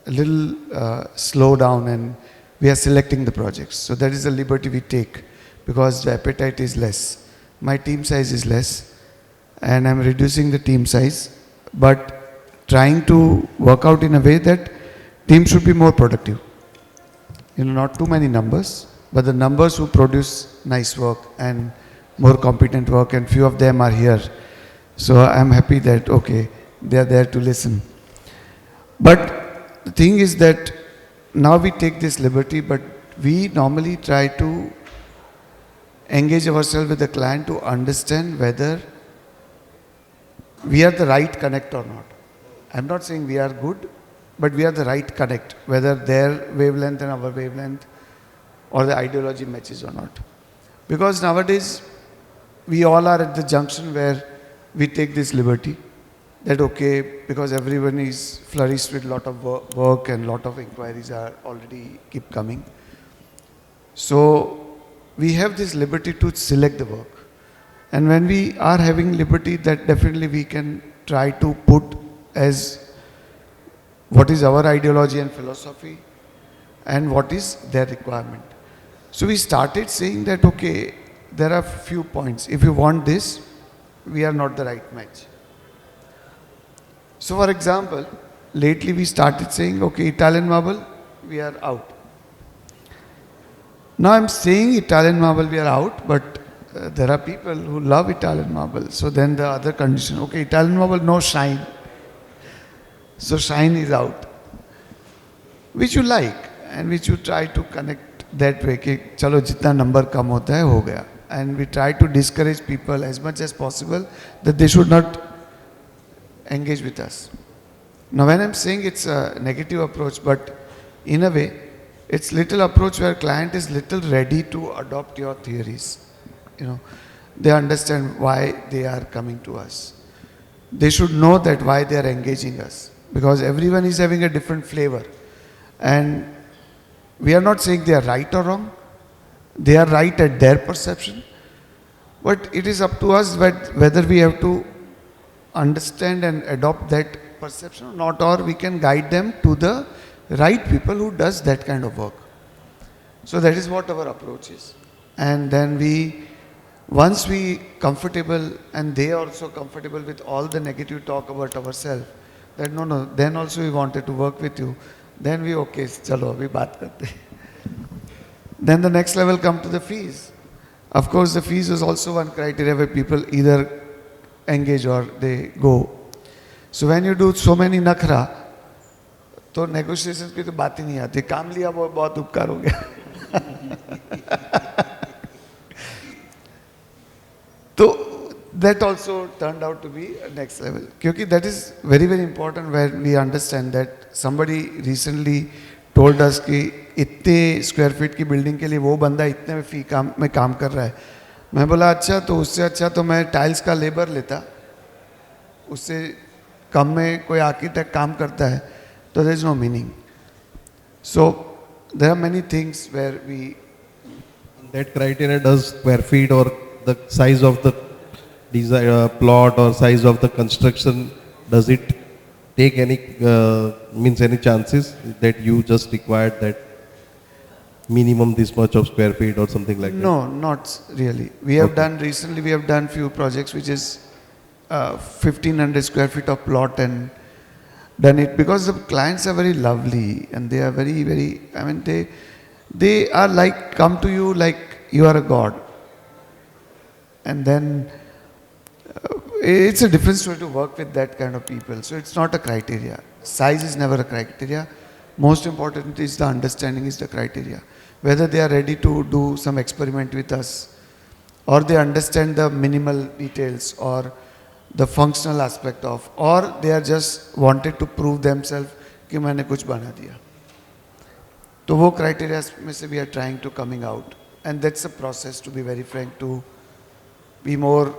a little slow down and we are selecting the projects. So that is the liberty we take because the appetite is less. My team size is less and I'm reducing the team size, but trying to work out in a way that team should be more productive. Not too many numbers, but the numbers who produce nice work and more competent work, and few of them are here. So I'm happy that, okay, they are there to listen. But the thing is that now we take this liberty, but we normally try to engage ourselves with the client to understand whether we are the right connect or not. I'm not saying we are good, but we are the right connect, whether their wavelength and our wavelength or the ideology matches or not. Because nowadays, we all are at the junction where we take this liberty that, okay, because everyone is flourished with a lot of work and lot of inquiries are already keep coming. So we have this liberty to select the work. And when we are having liberty, that definitely we can try to put as what is our ideology and philosophy and what is their requirement. So we started saying that, okay, there are few points. If you want this, we are not the right match. So for example, lately we started saying, okay, Italian marble, we are out. Now I'm saying Italian marble, we are out, but there are people who love Italian marble. So then the other condition, okay, Italian marble, no shine. So shine is out, which you like and which you try to connect that way. Ki, chalo jitna number kam hota hai, ho gaya. And we try to discourage people as much as possible that they should not engage with us. Now when I'm saying it's a negative approach, but in a way, it's little approach where client is little ready to adopt your theories. They understand why they are coming to us. They should know that why they are engaging us. Because everyone is having a different flavor. And we are not saying they are right or wrong. They are right at their perception. But it is up to us whether we have to understand and adopt that perception or not, or we can guide them to the right people who does that kind of work. So that is what our approach is. And then once we comfortable and they are also comfortable with all the negative talk about ourselves, that no, then also we wanted to work with you, then we okay, chalo, abhi baat karte. Then the next level come to the fees. Of course, the fees is also one criteria where people either engage or they go. So when you do so many nakhra, तो negotiations की तो बात ही नहीं आती. काम लिया वो बहुत उपकार हो गया. So that also turned out to be a next level. Because that is very, very important where we understand that somebody recently told us कि इतने स्क्वायर फीट की बिल्डिंग के लिए वो बंदा इतने में फी में काम कर रहा है. मैं बोला अच्छा, तो उससे अच्छा तो मैं टाइल्स का लेबर लेता, उससे कम में कोई आर्किटेक्ट काम करता है, तो there is no meaning. So there are many things where we... That criteria does square feet or the size of the design, plot or size of the construction, does it take any, means any chances that you just required that minimum this much of square feet or something like that? No, not really. We have done, recently we have done few projects which is 1500 square feet of plot and done it because the clients are very lovely and they are very, very, I mean they are like, come to you like you are a god. And then it's a different story to work with that kind of people. So it's not a criteria. Size is never a criteria. Most important is the understanding is the criteria. Whether they are ready to do some experiment with us or they understand the minimal details or the functional aspect of, or they are just wanted to prove themselves कि मैंने कुछ बना दिया. तो वो criteria में से we are trying to coming out. And that's a process, to be very frank, to be more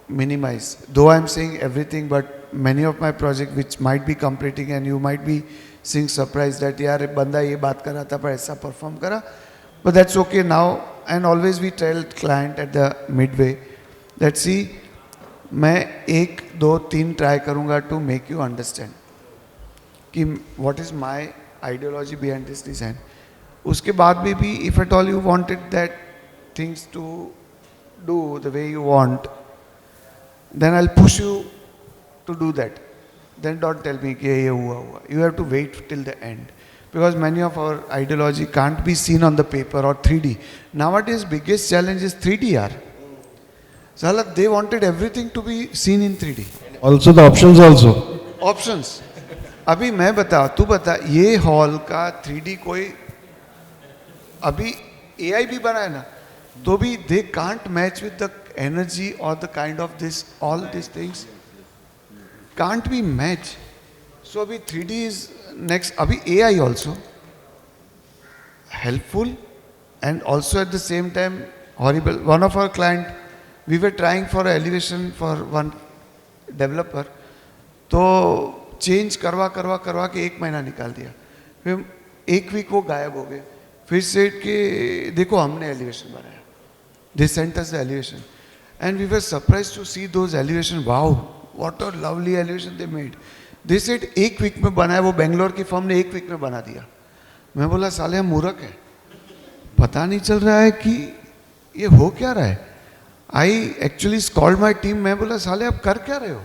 minimize. Though I am saying everything, but many of my projects which might be completing and you might be seeing surprised that यार बंदा ये बात कर रहा था पर ऐसा perform करा. But that's okay now. And always we tell client at the midway that see, मैं 1, 2, 3 try करूँगा to make you understand कि what is my ideology behind this design. उसके बाद भी if at all you wanted that things to do the way you want, then I'll push you to do that. Then don't tell me कि ये हुआ. You have to wait till the end. Because many of our ideology can't be seen on the paper or 3D. Nowadays biggest challenge is 3D yaar. Salah, they wanted everything to be seen in 3D. Also the options also. Options. अभी मैं बता, तू बता, ये hall का 3D कोई अभी AI भी बना है ना, तो भी they can't match with the energy or the kind of this, all these things can't be matched. So अभी 3D is next. अभी AI also helpful and also at the same time horrible. One of our client, we were trying for elevation for one developer, तो change करवा के 1 महीना निकाल दिया. फिर 1 week वो गायब हो गए. फिर सेट के देखो हमने एलिवेशन बनाया. They sent us the elevation and we were surprised to see those elevation. Wow, what a lovely elevation they made. They said 1 week में बनाया. वो बेंगलोर की फर्म ने 1 वीक में बना दिया. मैं बोला साले हम मूर्ख हैं, पता नहीं चल रहा है कि ये हो क्या रहा है. I actually called my team. मैं बोला साले आप कर क्या रहे हो.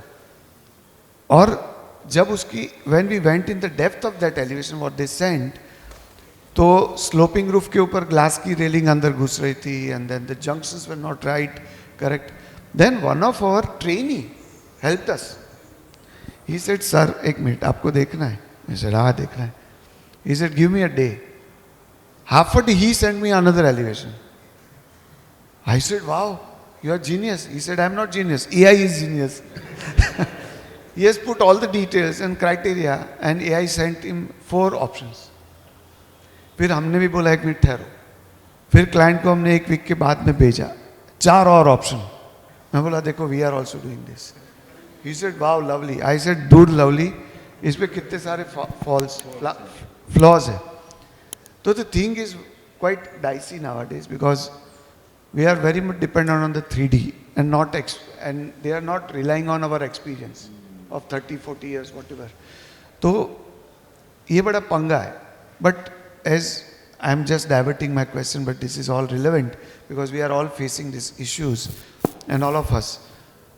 और जब उसकी when we went in the depth of that elevation what they sent, तो sloping roof के ऊपर glass की railing अंदर घुस रही थी and then the junctions were not right, correct. Then one of our trainee helped us. He said, sir, 1 minute, आपको देखना है. I said, हाँ देखना है. He said, give me a day. Half a day he sent me another elevation. I said, wow, you are genius. He said, I'm not genius. AI is genius. He has put all the details and criteria and AI sent him 4 options. फिर हमने भी बोला 1 minute ठहरो. फिर client को हमने 1 week के बाद में भेजा 4 और ऑप्शन. मैं बोला देखो we are also doing this. He said wow lovely. I said dude lovely. इस पे कितने सारे flaws है. So the thing is quite dicey nowadays because we are very much dependent on the 3D and and they are not relying on our experience of 30, 40 years, whatever. So, ये बड़ा पंगा है. But as I'm just diverting my question, but this is all relevant because we are all facing these issues, and all of us,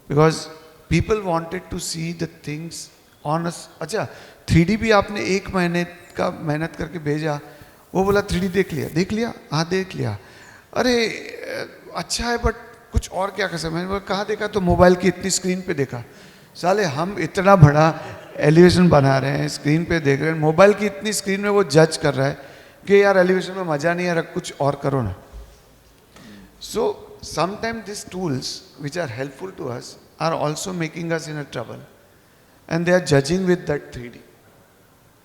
because people wanted to see the things on us. अच्छा, 3D भी आपने एक महीने का मेहनत करके भेजा, वो बोला 3D देख लिया, हाँ देख लिया. अरे अच्छा है, बट कुछ और क्या कर सकते. मैंने बोला कहाँ देखा, तो मोबाइल की इतनी स्क्रीन पे देखा. साले हम इतना बड़ा एलिवेशन बना रहे हैं, स्क्रीन पे देख रहे हैं, मोबाइल की इतनी स्क्रीन में वो जज कर रहा है कि यार एलिवेशन में मजा नहीं आ रहा, कुछ और करो ना. So sometime this tools which are helpful to us are also making us in a trouble, and they are judging with that 3D,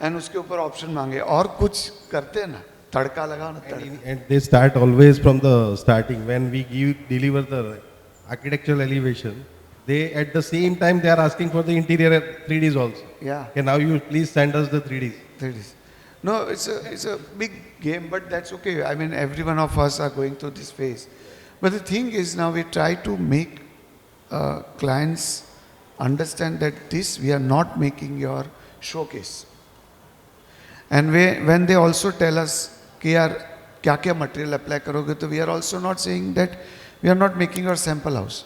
and उसके ऊपर ऑप्शन मांगे और कुछ करते हैं ना, तड़का लगाओ ना. And they start always from the starting. When we deliver the architectural elevation, they at the same time they are asking for the interior 3Ds also. Yeah. Okay, now you please send us the 3Ds. 3Ds. No, it's a big game, but that's okay. I mean, every one of us are going through this phase. But the thing is, now we try to make clients understand that we are not making your showcase. And when they also tell us कि यार क्या क्या material apply करोगे, तो we are also not saying that we are not making your sample house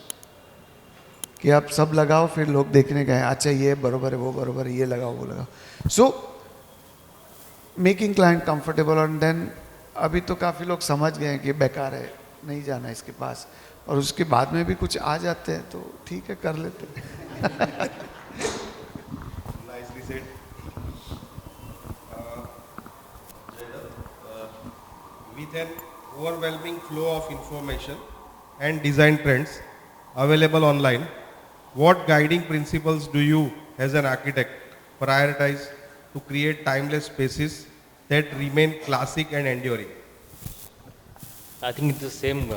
कि आप सब लगाओ फिर लोग देखने गए, अच्छा ये बरोबर है, वो बरोबर है, ये लगाओ, वो लगाओ. So making client comfortable. और देन अभी तो काफ़ी लोग समझ गए हैं कि बेकार है, नहीं जाना इसके पास, और उसके बाद में भी कुछ आ जाते हैं तो ठीक है, कर लेते हैं. Nicely said. With an overwhelming flow of information and design trends available online, what guiding principles do you, as an architect, prioritize to create timeless spaces that remain classic and enduring? I think it's the same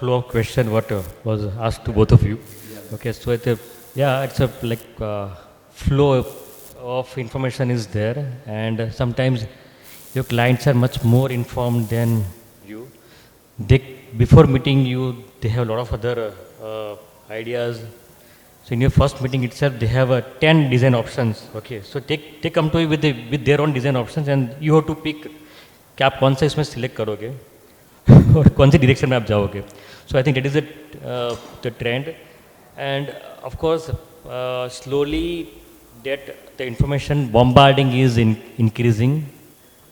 flow of question what was asked to both of you. Yeah. Okay, so it's a like flow of information is there, and sometimes your clients are much more informed than you. Before meeting you, they have a lot of other ideas. So in your first meeting itself, they have 10 design options. Okay, so they come to you with their own design options, and you have to pick कि आप कौन सा इसमें select करोगे और कौन सी direction में आप जाओगे. So I think that is the trend, and of course slowly that the information bombarding is increasing.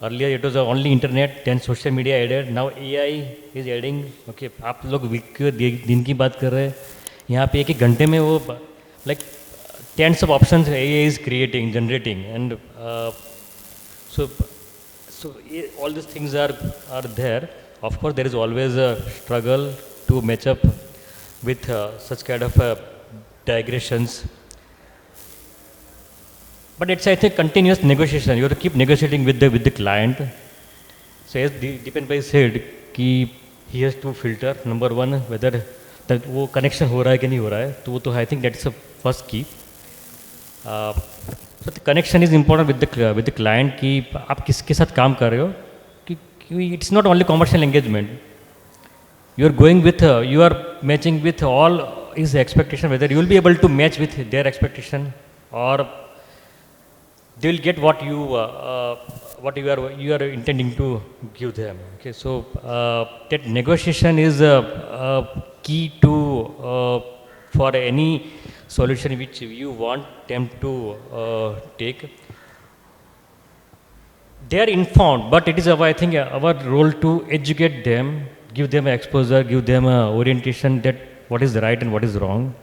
Earlier it was only internet, then social media added, now AI is adding. Okay, आप लोग week के दिन की बात कर रहे हैं, यहाँ पे एक घंटे में वो like tens of options AI is generating, and so all these things are there. Of course, there is always a struggle to match up with such kind of digressions. But it's, I think, continuous negotiation. You have to keep negotiating with the client. So as Dipen bhai said, कि he has to filter. Number one, whether that वो connection हो रहा है कि नहीं हो रहा है. तो वो तो I think that's the first key. So the connection is important with the client कि आप किसके साथ काम कर रहे हो. कि it's not only commercial engagement. You are going with you are matching with all his expectation. Whether you will be able to match with their expectation, or they will get what you are intending to give them. Okay, so that negotiation is key to for any solution which you want them to take. They are informed, but it is I think our role to educate them, give them exposure, give them orientation that what is right and what is wrong.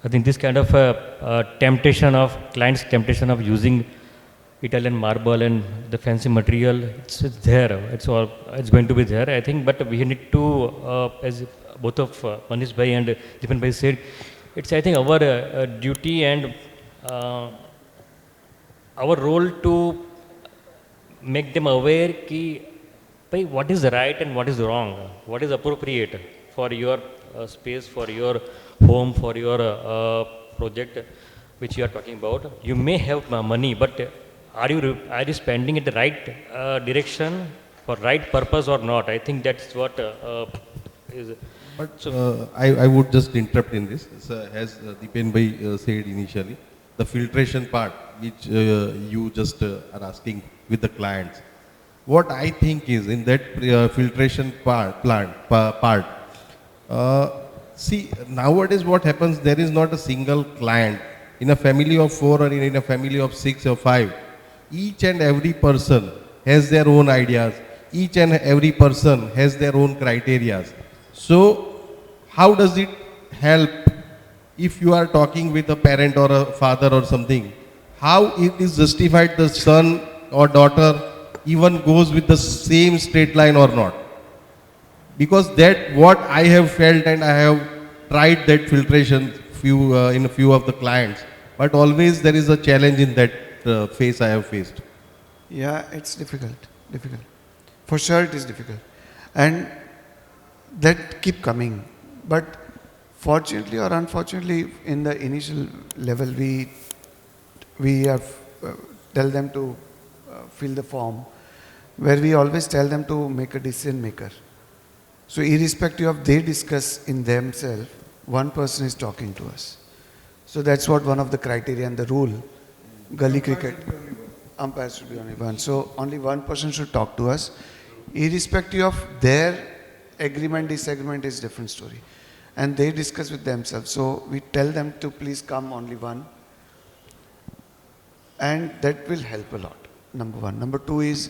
I think this kind of client's temptation of using Italian marble and the fancy material, it's there. It's going to be there, I think. But we need to, as both of Manish bhai and Dipen bhai said, it's I think our duty and our role to make them aware कि भाई what is right and what is wrong, what is appropriate for your space, for your home, for your project which you are talking about. You may have money, but are you spending it the right direction for right purpose or not? I think that's what is But so. I would just interrupt in this. As Dipen Bhai said initially, the filtration part, which you just are asking with the clients. What I think is in that filtration part, uh, see, nowadays what happens, there is not a single client. In a family of 4 or in a family of 6 or 5, each and every person has their own ideas. Each and every person has their own criteria. So, how does it help if you are talking with a parent or a father or something? How it is justified the son or daughter even goes with the same straight line or not? Because that what I have felt, and I have tried that filtration in a few of the clients, but always there is a challenge in that phase I have faced. Yeah, it's difficult. For sure it is difficult. And that keep coming. But fortunately or unfortunately, in the initial level, we have tell them to fill the form, where we always tell them to make a decision maker. So irrespective of they discuss in themselves, one person is talking to us. So that's what one of the criteria and the rule, gully cricket. Umpire should be only one. So only one person should talk to us. Irrespective of their agreement, disagreement is different story. And they discuss with themselves. So we tell them to please come only one. And that will help a lot, number one. Number two is,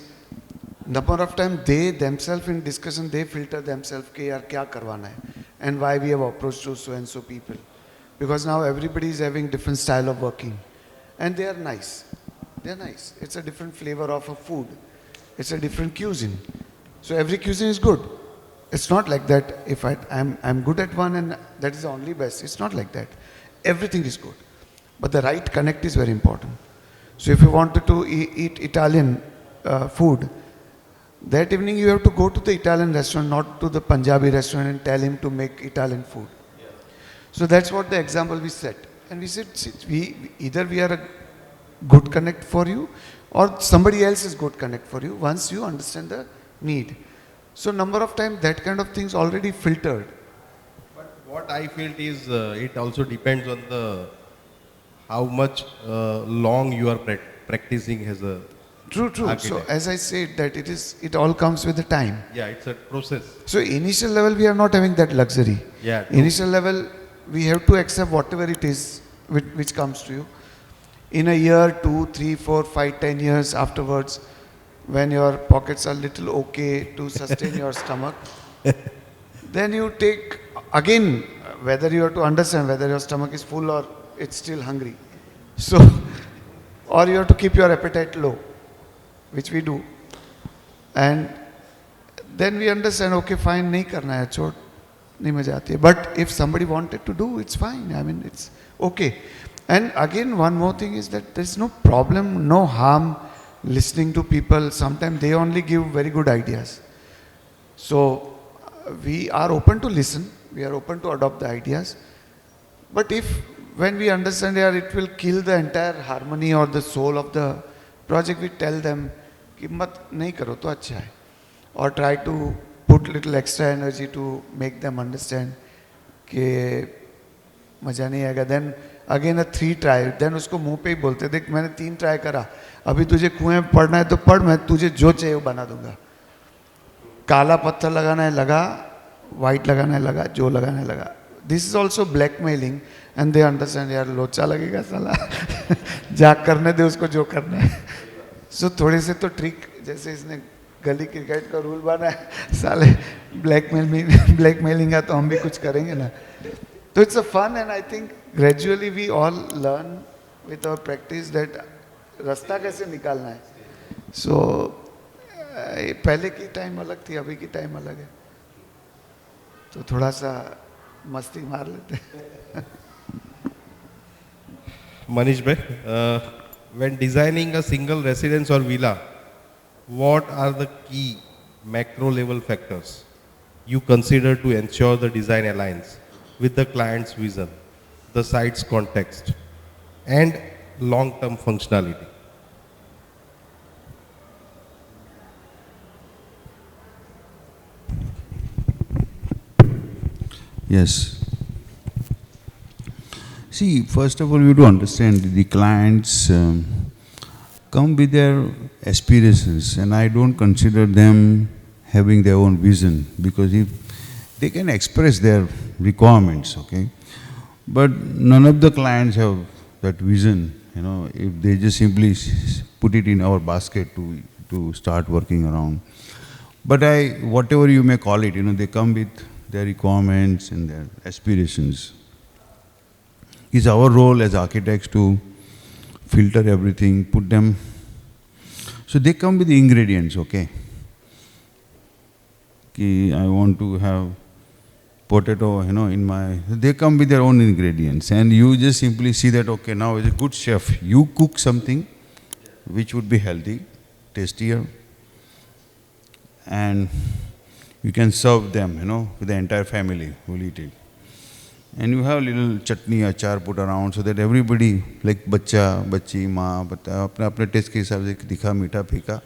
number of time they themselves in discussion, they filter themselves, कि यार क्या करवाना है, and why we have approached to so and so people. Because now everybody is having different style of working. And they are nice. They are nice. It's a different flavor of a food. It's a different cuisine. So every cuisine is good. It's not like that if I'm good at one and that is the only best. It's not like that. Everything is good. But the right connect is very important. So if you wanted to eat Italian food, that evening you have to go to the Italian restaurant, not to the Punjabi restaurant, and tell him to make Italian food. Yeah. So that's what the example we set. And we said, either we are a good connect for you, or somebody else is good connect for you, once you understand the need. So number of times that kind of things already filtered. But what I felt is it also depends on the how much long you are practicing as a True. architect. So as I said, that it all comes with the time. Yeah, it's a process. So initial level we are not having that luxury. Yeah. True. Initial level we have to accept whatever it is which comes to you. In a year, 2, 3, 4, 5, 10 years afterwards, when your pockets are little okay to sustain your stomach, then you take again whether you have to understand whether your stomach is full or it's still hungry. So, or you have to keep your appetite low, which we do. And then we understand, okay, fine, nahi karna hai, chhod, nahi maja aati hai. But if somebody wanted to do, it's fine. I mean, it's okay. And again, one more thing is that there's no problem, no harm listening to people. Sometimes they only give very good ideas. So we are open to listen. We are open to adopt the ideas. But when we understand that it will kill the entire harmony or the soul of the project, we tell them, कि मत नहीं करो तो अच्छा है. Or try to put little extra energy to make them understand कि मजा नहीं आएगा. Then again a 3 try. Then उसको मुंह पे ही बोलते, देख मैंने 3 try करा, अभी तुझे कुएं में पढ़ना है तो पढ़, मैं तुझे जो चाहिए वो बना दूंगा. काला पत्थर लगाना है लगा, white लगाना है लगा, जो लगाना है लगा. This is also blackmailing, and they understand, यार लोचा लगेगा साला, जा करने दे उसको जो करना है. So थोड़े से तो ट्रिक, जैसे इसने गली क्रिकेट का रूल बना है, साले ब्लैकमेलिंग है तो हम भी कुछ करेंगे ना. So it's a fun, and I think gradually we all learn with our practice that रास्ता कैसे निकालना है. So पहले की टाइम अलग थी, अभी की टाइम अलग है, तो थोड़ा सा मस्ती मार लेते हैं. Manish bhai, when designing a single residence or villa, what are the key macro level factors you consider to ensure the design aligns with the client's vision, the site's context, and long-term functionality? Yes. See, first of all, you have to understand the clients come with their aspirations, and I don't consider them having their own vision, because if they can express their requirements, okay, but none of the clients have that vision, if they just simply put it in our basket to start working around. But whatever you may call it, they come with their requirements and their aspirations. It's our role as architects to filter everything, put them. So they come with the ingredients, okay. I want to have potato, they come with their own ingredients, and you just simply see that, okay, now as a good chef, you cook something which would be healthy, tastier, and you can serve them, with the entire family who will eat it. And you have little chutney, achar put around so that everybody, like bachcha, bachchi, maa, apne taste ke hisab se dikha, meetha, phika.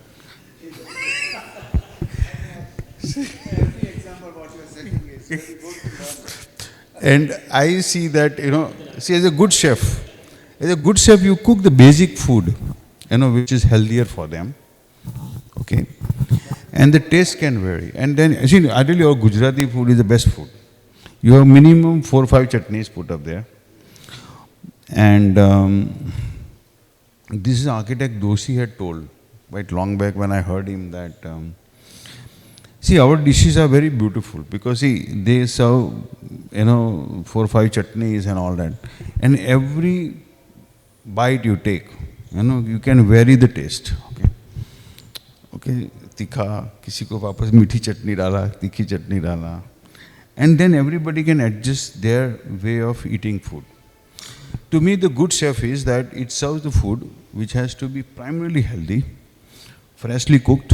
And I see that, as a good chef, you cook the basic food, which is healthier for them, okay? And the taste can vary. And then, see, I tell you, Gujarati food is the best food. You have minimum 4 or 5 chutneys put up there. And this is architect Doshi had told quite long back when I heard him that, see, our dishes are very beautiful because, see, they serve, 4 or 5 chutneys and all that. And every bite you take, you can vary the taste, okay? Okay, tikha, kisi ko वापस मीठी चटनी डाला, तीखी चटनी डाला. And then everybody can adjust their way of eating food. To me, the good chef is that it serves the food which has to be primarily healthy, freshly cooked,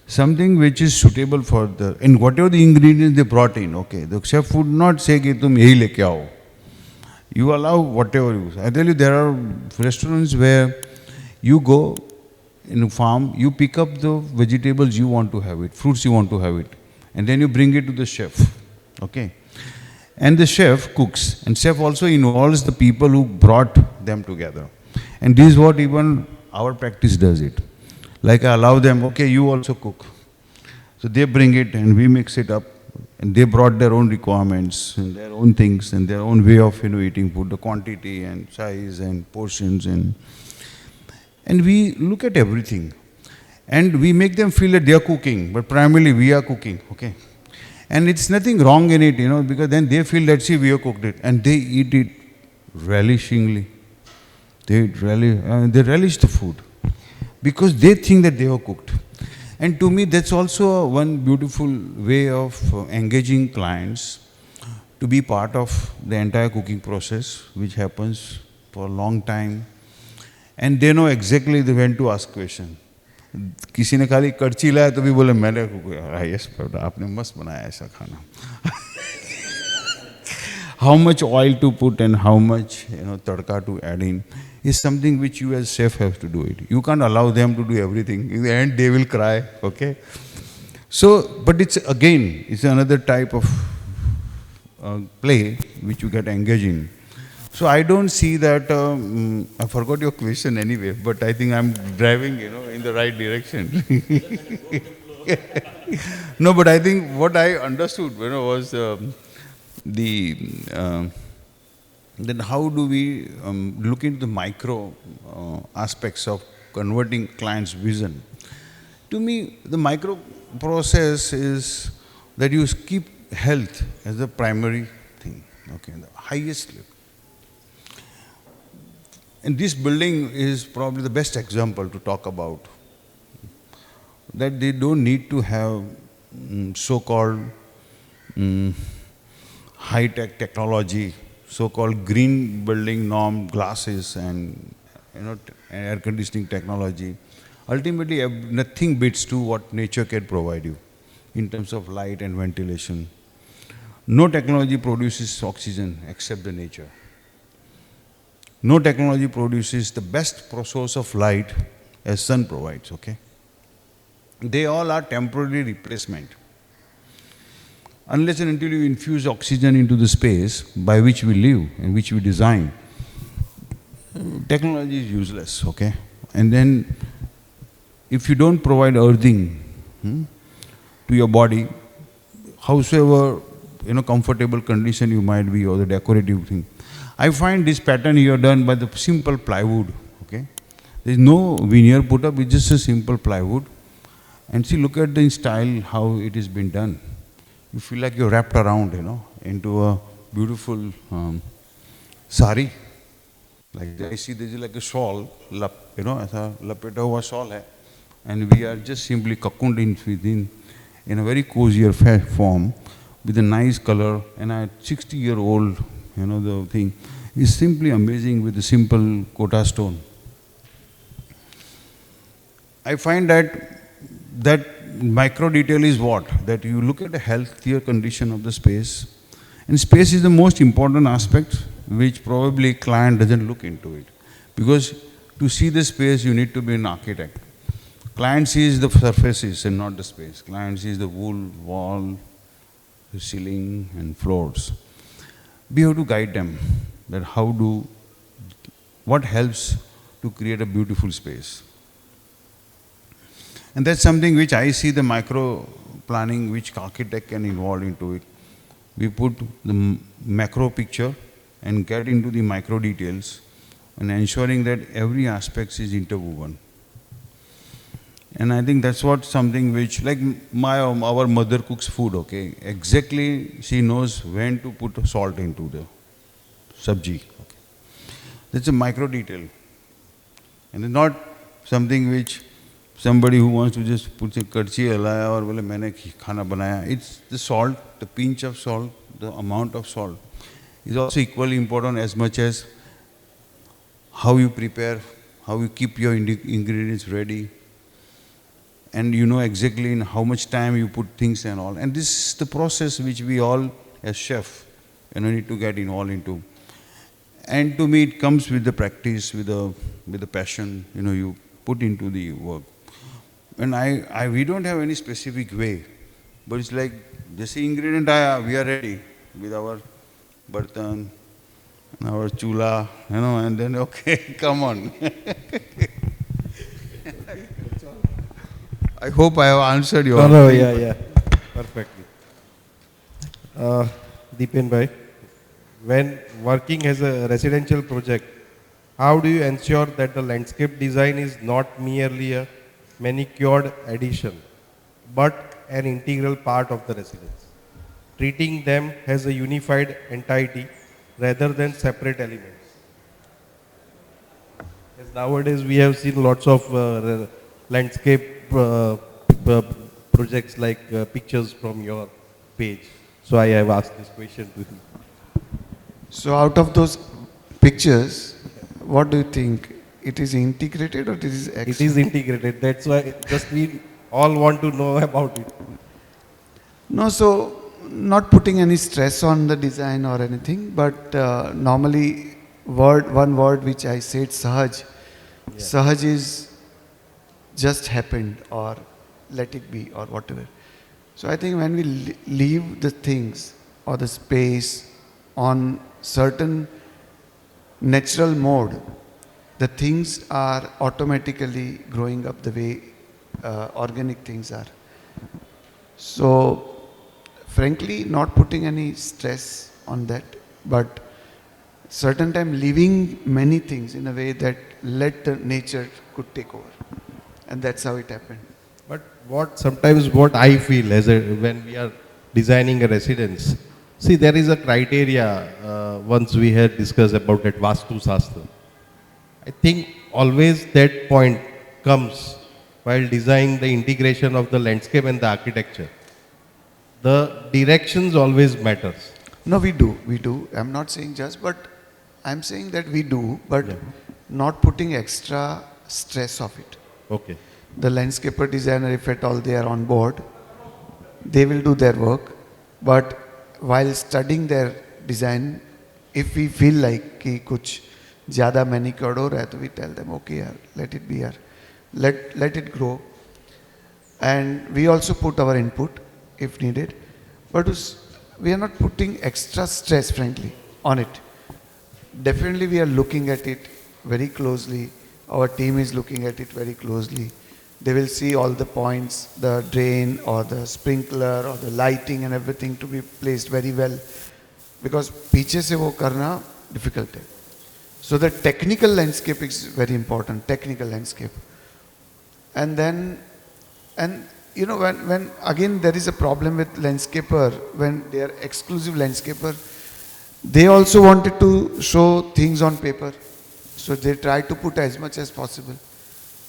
something which is suitable for and whatever the ingredients they brought in, okay, the chef would not say कि तुम यही लेके आओ. You allow whatever you. I tell you, there are restaurants where you go in a farm, you pick up the vegetables you want to have it, fruits you want to have it, and then you bring it to the chef, okay? And the chef cooks, and chef also involves the people who brought them together. And this is what even our practice does it. Like I allow them, okay, you also cook. So they bring it and we mix it up, and they brought their own requirements and their own things and their own way of eating food, the quantity and size and portions, and we look at everything. And we make them feel that they are cooking, but primarily we are cooking, okay? And it's nothing wrong in it, because then they feel that, see, we have cooked it, and they eat it relishingly. They relish the food because they think that they have cooked. And to me, that's also one beautiful way of engaging clients to be part of the entire cooking process, which happens for a long time. And they know exactly when to ask questions. किसी ने खाली कड़ची लाया तो भी बोले मैंने yes आपने मस्त बनाया ऐसा खाना. How much oil to put and how much tadka to add in is something which you as chef have to do it. You can't allow them to do everything. In the end, they will cry. Okay. So, but it's another type of play which you get engaged in. So I don't see that, I forgot your question anyway, but I think I'm driving, in the right direction. No, but I think what I understood was then how do we look into the micro aspects of converting clients' vision. To me, the micro process is that you keep health as the primary thing, okay, the highest level. And this building is probably the best example to talk about. That they don't need to have so-called high-tech technology, so-called green building norm glasses and air conditioning technology. Ultimately, nothing beats to what nature can provide you in terms of light and ventilation. No technology produces oxygen except the nature. No technology produces the best source of light as sun provides, okay? They all are temporary replacement. unless and until you infuse oxygen into the space by which we live and which we design, technology is useless, okay? And then, if you don't provide earthing to your body, howsoever comfortable condition you might be, or the decorative thing, I find this pattern here done by the simple plywood, okay? There is no veneer put up, it's just a simple plywood. And see, look at the style, how it has been done. You feel like you're wrapped around, into a beautiful sari. Like I see this is like a shawl, ऐसा लपेटा हुआ shawl है, and we are just simply cocooned in a very cozier form with a nice color. And a 60-year-old, the thing is simply amazing with a simple kota stone. I find that micro detail is what? That you look at the healthier condition of the space, and space is the most important aspect which probably client doesn't look into it. Because to see the space, you need to be an architect. Client sees the surfaces and not the space. Client sees the wool, wall, the ceiling and floors. We have to guide them that what helps to create a beautiful space. And that's something which I see the micro planning which architect can involve into it. We put the macro picture and get into the micro details and ensuring that every aspect is interwoven. And I think that's what something which, like our mother cooks food, okay? Exactly, she knows when to put salt into the sabji. Okay? That's a micro detail. And it's not something which somebody who wants to just put a karchi halaya or bole maine khana banaya. It's the salt, the pinch of salt, the amount of salt is also equally important as much as how you prepare, how you keep your ingredients ready, and you know exactly in how much time you put things and all. And this is the process which we all as chef need to get involved into. And to me it comes with the practice, with the passion, you put into the work. And we don't have any specific way, but it's like, just ingredient aaya, we are ready with our bartan, our chula, and then okay, come on. I hope I have answered your question. Yeah, perfectly. Dipen bhai, when working as a residential project, how do you ensure that the landscape design is not merely a manicured addition, but an integral part of the residence, treating them as a unified entity rather than separate elements? As nowadays we have seen lots of landscape projects like pictures from your page. So I have asked this question to you. So out of those pictures, what do you think? It is integrated or it is extra? It is integrated. That's why just we all want to know about it. No, so not putting any stress on the design or anything, but normally one word which I said, Sahaj. Yeah. Sahaj is just happened or let it be or whatever. So I think when we leave the things or the space on certain natural mode, the things are automatically growing up the way organic things are. So frankly, not putting any stress on that, but certain time leaving many things in a way that let the nature could take over. And that's how it happened. But sometimes what I feel when we are designing a residence, see, there is a criteria once we had discussed about that Vastu Shastra. I think always that point comes while designing the integration of the landscape and the architecture. The directions always matters. No, we do. I'm not saying just, but I'm saying that we do, but not putting extra stress of it. Okay. The landscaper designer, if at all they are on board, they will do their work. But while studying their design, if we feel like कि कुछ ज़्यादा manicured हो रहा है, तो we tell them, okay यार, let it be यार, let it grow. And we also put our input if needed. But we are not putting extra stress, frankly, on it. Definitely we are looking at it very closely. Our team is looking at it very closely. They will see all the points, the drain or the sprinkler or the lighting and everything to be placed very well. Because पीछे से वो करना difficult है. So the technical landscape is very important, technical landscape. And then, and you know, when again there is a problem with landscaper, when they are exclusive landscaper, they also wanted to show things on paper. So they try to put as much as possible.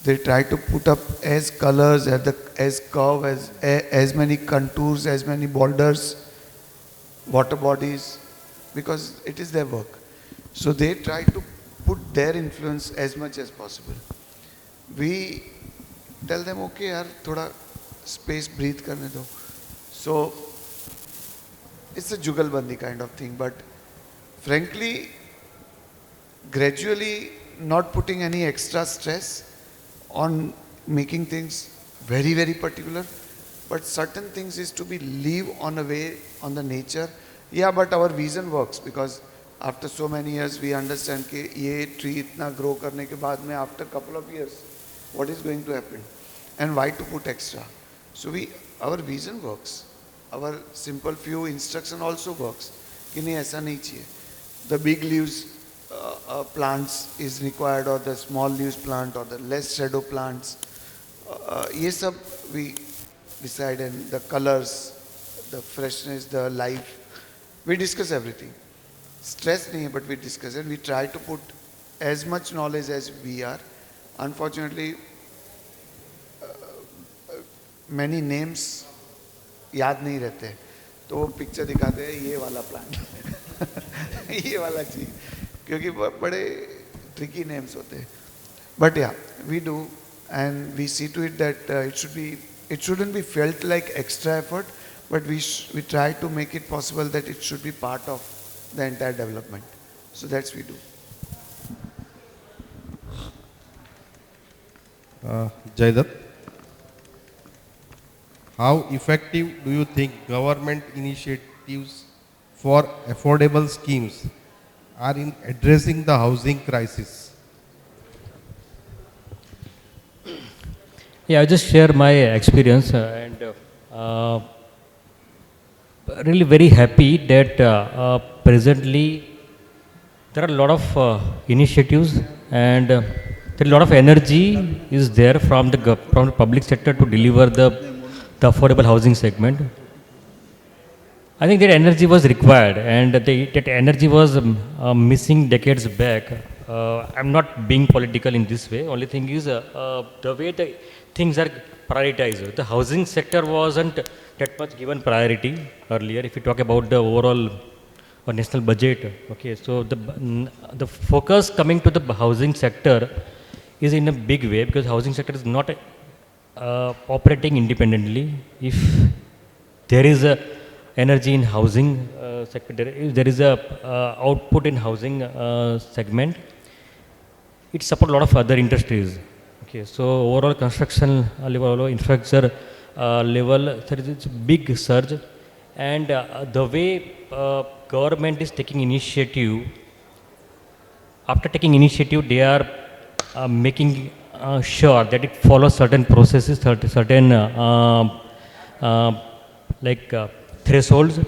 They try to put up as colors, as curve, as many contours, as many borders, water bodies, because it is their work. So they try to put their influence as much as possible. We tell them, okay, yaar, thoda space breathe karne do. So it's a jugalbandi kind of thing, but frankly, gradually not putting any extra stress on making things very, very particular, but certain things is to be leave on a way on the nature. Yeah, but our vision works because after so many years we understand कि ये tree इतना grow करने के बाद में after couple of years what is going to happen and why to put extra. So our vision works. Our simple few instruction also works कि नहीं ऐसा नहीं चाहिए. The big leaves plants is required or the small leaves plant or the less shadow plants. ये सब we decide, and the colors, the freshness, the life. We discuss everything. Stress nahi hai, but we discuss it. We try to put as much knowledge as we are. Unfortunately, many names याद नहीं रहते, तो वो picture दिखाते हैं ये वाला plant ये वाला चीज, क्योंकि बड़े tricky names होते हैं. But yeah, we do, and we see to it that it shouldn't be felt like extra effort, but we try to make it possible that it should be part of the entire development. So that's we do. Jaydatt, how effective do you think government initiatives for affordable schemes are in addressing the housing crisis? Yeah, I just share my experience and really very happy that presently there are a lot of initiatives and there are a lot of energy is there from the public sector to deliver the affordable housing segment. I think that energy was required and that energy was missing decades back. I'm not being political in this way. Only thing is the way the things are prioritized. The housing sector wasn't that much given priority earlier. If you talk about the overall national budget, okay, so the focus coming to the housing sector is in a big way because housing sector is not operating independently. If there is a energy in housing sector, there is a output in housing segment, it supports a lot of other industries. Okay, so overall construction level, infrastructure level, there is a big surge, and the way government is taking initiative, after taking initiative, they are making sure that it follows certain processes, certain thresholds.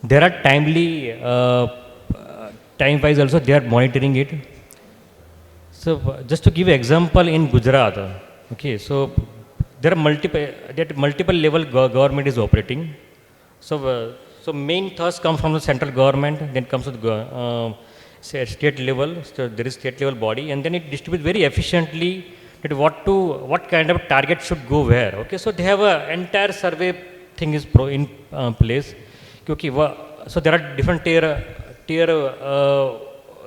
There are timely, time-wise also they are monitoring it. So just to give an example in Gujarat, okay, so there are multiple level government is operating. So so main thrust comes from the central government, then comes to the state level. So there is state level body, and then it distributes very efficiently that what kind of target should go where. Okay, so they have an entire survey thing is in place. Okay, so there are different tier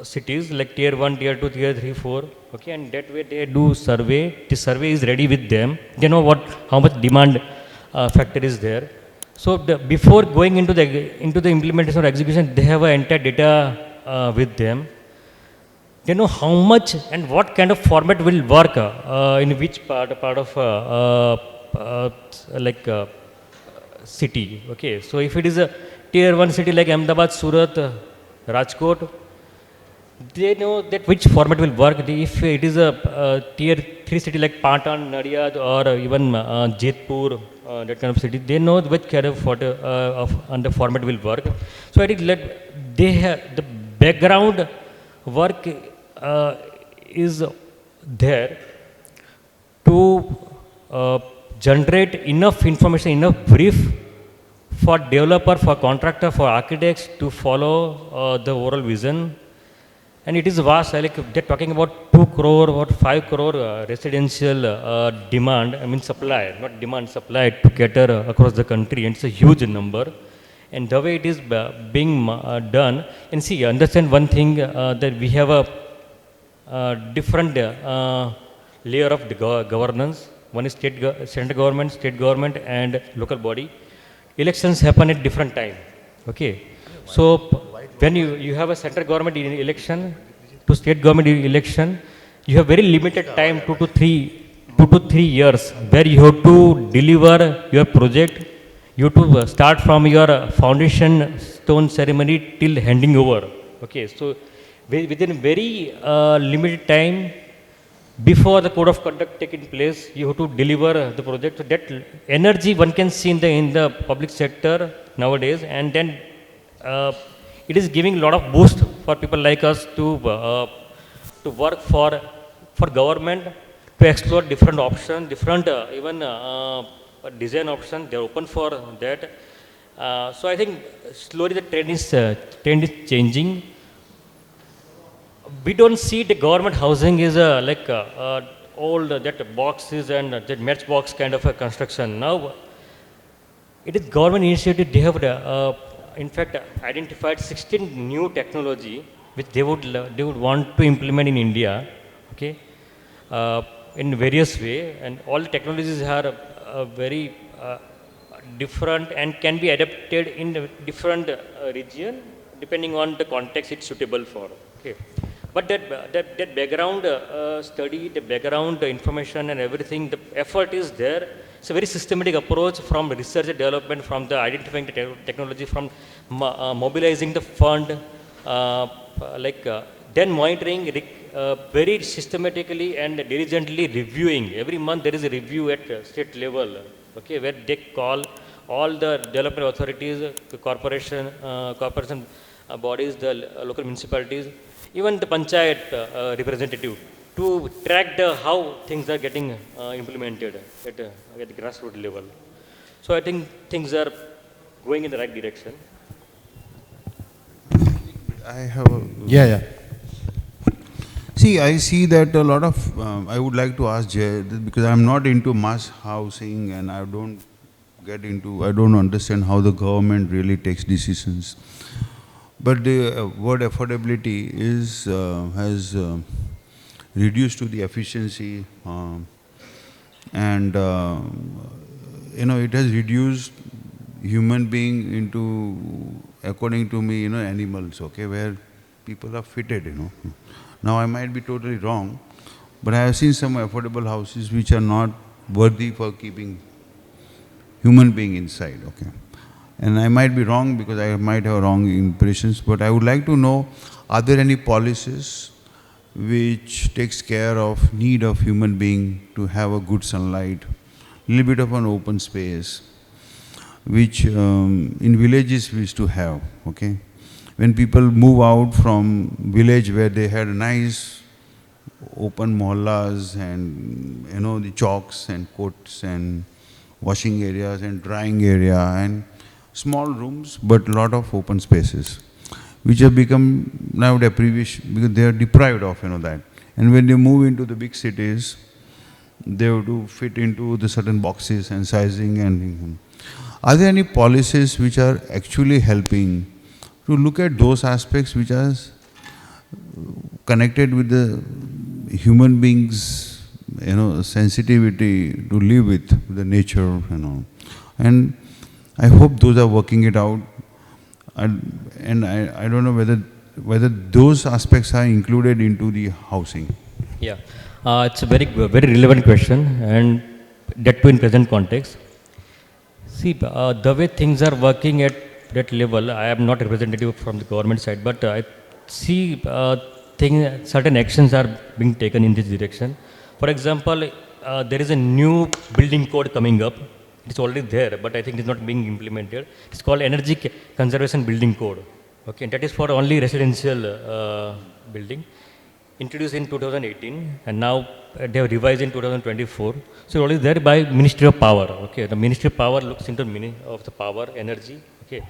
cities like tier 1, tier 2, tier 3, 4. Okay, and that way they do survey. The survey is ready with them. They know how much demand factor is there. So before going into the implementation or execution, they have an entire data with them. They know how much and what kind of format will work in which part of city. Okay, so if it is a tier 1 city like Ahmedabad, Surat, Rajkot, they know that which format will work. If it is a tier 3 city like Patan, Nadiad, or even Jodhpur, that kind of city, they know which kind of photo and the format will work. So I think they have the background work is there to generate enough information, enough brief for developer, for contractor, for architects to follow the overall vision. And it is vast, like they're talking about 2 crore or 5 crore residential demand, I mean supply, not demand, supply to cater across the country, and it's a huge number. And the way it is being done, and see, understand one thing, that we have a different layer of the governance. One is central government, state government, and local body. Elections happen at different time. Okay, so when you have a central government in election to state government in election, you have very limited time, 2 to 3 years, where you have to deliver your project. You have to start from your foundation stone ceremony till handing over. Okay, so within very limited time, before the code of conduct taking place, you have to deliver the project. So that energy one can see in the public sector nowadays, and then it is giving a lot of boost for people like us to work for government, to explore different options, different even design options. They are open for that. So I think slowly the trend is changing. We don't see the government housing is like old that boxes and that matchbox kind of a construction. Now it is government initiative. They have in fact identified 16 new technology which they would want to implement in India. Okay, in various way, and all the technologies are very different and can be adapted in a different region depending on the context it's suitable for. Okay. But that background study, the background information and everything, the effort is there. It's a very systematic approach from research and development, from the identifying the technology, from mobilizing the fund, then monitoring very systematically and diligently reviewing. Every month there is a review at state level, okay, where they call all the development authorities, the corporation bodies, the local municipalities, even the panchayat representative, to track how things are getting implemented at the grassroots level. So I think things are going in the right direction. I have a, Yeah. See, I see that a lot of, I would like to ask Jay, because I'm not into mass housing and I don't understand how the government really takes decisions. But the word affordability has reduced to the efficiency, and it has reduced human being into, according to me, animals. Okay, where people are fitted. Now I might be totally wrong, but I have seen some affordable houses which are not worthy for keeping human being inside. Okay. And I might be wrong because I might have wrong impressions, but I would like to know, are there any policies which takes care of need of human being to have a good sunlight, little bit of an open space, which in villages we used to have, okay? When people move out from village where they had nice open mohallas and the chalks and courts and washing areas and drying area and small rooms, but lot of open spaces, which have become now deprivation because they are deprived of that. And when they move into the big cities, they have to fit into the certain boxes and sizing and. Are there any policies which are actually helping to look at those aspects which are connected with the human beings, sensitivity to live with the nature, and I hope those are working it out, and I don't know whether those aspects are included into the housing. Yeah, it's a very relevant question, and that too in present context. See, the way things are working at that level, I am not representative from the government side, but I see certain actions are being taken in this direction. For example, there is a new building code coming up. It's already there, but I think it's not being implemented. It's called Energy Conservation Building Code. Okay, and that is for only residential building. Introduced in 2018, and now they have revised in 2024. So already there by Ministry of Power. Okay, the Ministry of Power looks into of the power, energy. Okay,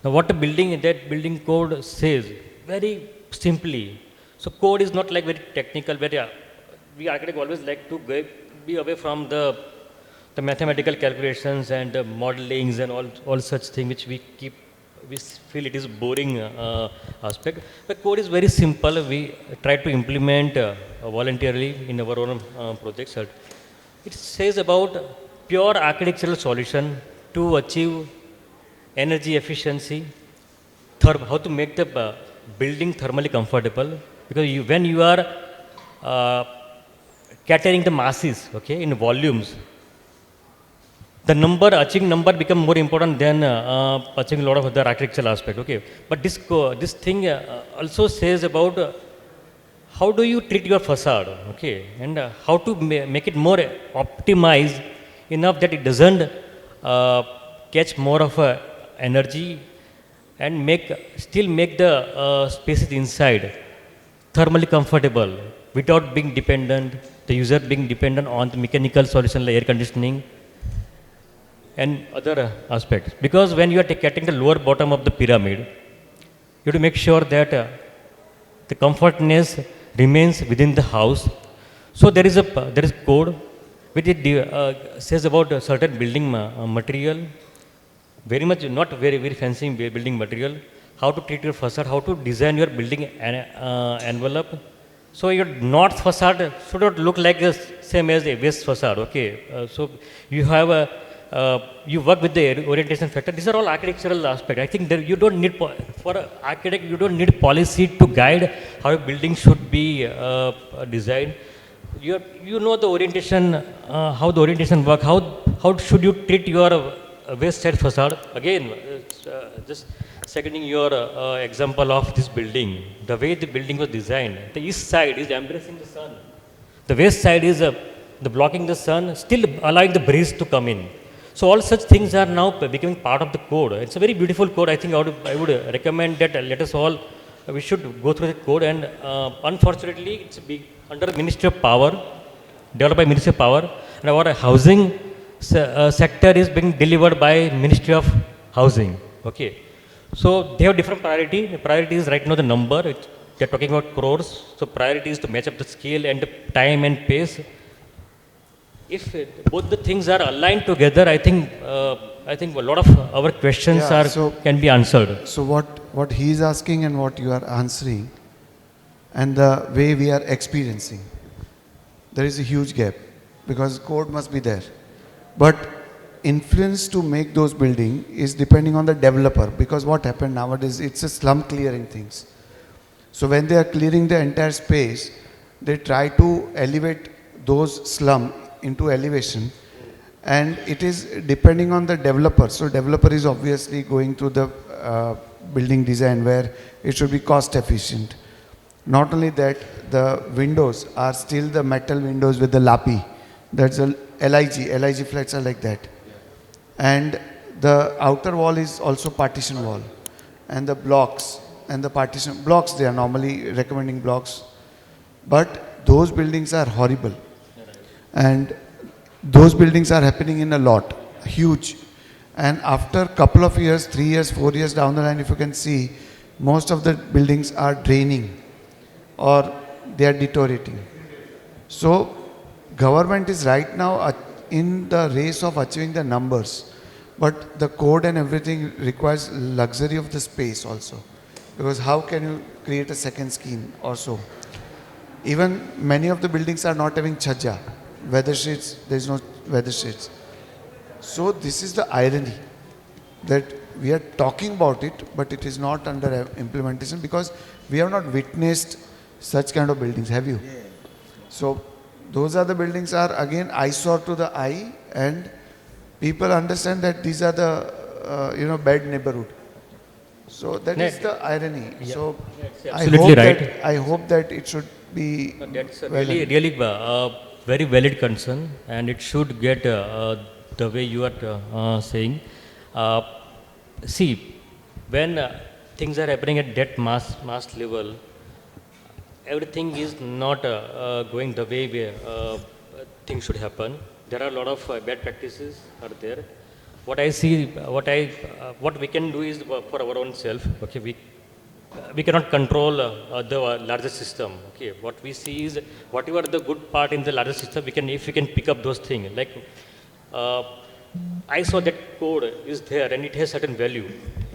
now what the building that building code says very simply. So code is not like very technical. Very we architects always like to be away from the mathematical calculations and modelings and all such things which we feel it is boring aspect. The code is very simple. We try to implement voluntarily in our own projects. It says about pure architectural solution to achieve energy efficiency, how to make the building thermally comfortable. Because when you are catering the masses, okay, in volumes, the achieving number become more important than achieving a lot of other architectural aspect. Okay, but this thing also says about how do you treat your facade, okay, and how to make it more optimized enough that it doesn't catch more of energy and still make the spaces inside thermally comfortable without being dependent, the user being dependent on the mechanical solution like air conditioning and other aspects. Because when you are getting the lower bottom of the pyramid, you have to make sure that the comfortness remains within the house. So there is code which it says about a certain building material, very much not very fancy building material, how to treat your facade, how to design your building envelope. So your north facade should not look like the same as the west facade. Okay, so you have you work with the orientation factor. These are all architectural aspects. I think you don't need, for an architect, you don't need policy to guide how a building should be designed. You know the orientation, how the orientation work, how should you treat your west side facade. Again, just seconding your example of this building, the way the building was designed, the east side is embracing the sun. The west side is the blocking the sun, still allowing the breeze to come in. So all such things are now becoming part of the code. It's a very beautiful code. I think I would recommend that let us all, we should go through the code. And unfortunately, it's under the Ministry of Power, developed by Ministry of Power. And our housing sector is being delivered by Ministry of Housing. Okay. So they have different priority. The priority is right now the number. They're talking about crores. So priority is to match up the scale and the time and pace. If both the things are aligned together, I think a lot of our questions can be answered. So what he is asking and what you are answering, and the way we are experiencing, there is a huge gap, because code must be there, but influence to make those building is depending on the developer. Because what happened nowadays, it's a slum clearing things. So when they are clearing the entire space, they try to elevate those slum into elevation, and it is depending on the developer. So developer is obviously going through the building design where it should be cost efficient. Not only that, the windows are still the metal windows with the lapi. That's a LIG flats are like that. And the outer wall is also partition wall. And the blocks and the partition blocks, they are normally recommending blocks. But those buildings are horrible. And those buildings are happening in a lot, huge. And after a couple of years, 3 years, 4 years down the line, if you can see, most of the buildings are draining or they are deteriorating. So government is right now in the race of achieving the numbers, but the code and everything requires luxury of the space also. Because how can you create a second scheme or so? Even many of the buildings are not having chhaja. Weather sheets, there is no weather sheets. So this is the irony, that we are talking about it, but it is not under implementation, because we have not witnessed such kind of buildings. Have you? Yeah. So those are the buildings are again eyesore to the eye, and people understand that these are the, bad neighborhood. So that is the irony. Yeah. So That's I absolutely hope right. that I hope that it should be That's a well really, really very valid concern, and it should get the way you are saying. Uh, See, when things are happening at that mass level, everything is not going the way things should happen. There are a lot of bad practices are there. What I see, what we can do is for our own self. Okay, we cannot control the larger system. Okay, what we see is whatever the good part in the larger system, if we can pick up those things. Like I saw that code is there and it has certain value.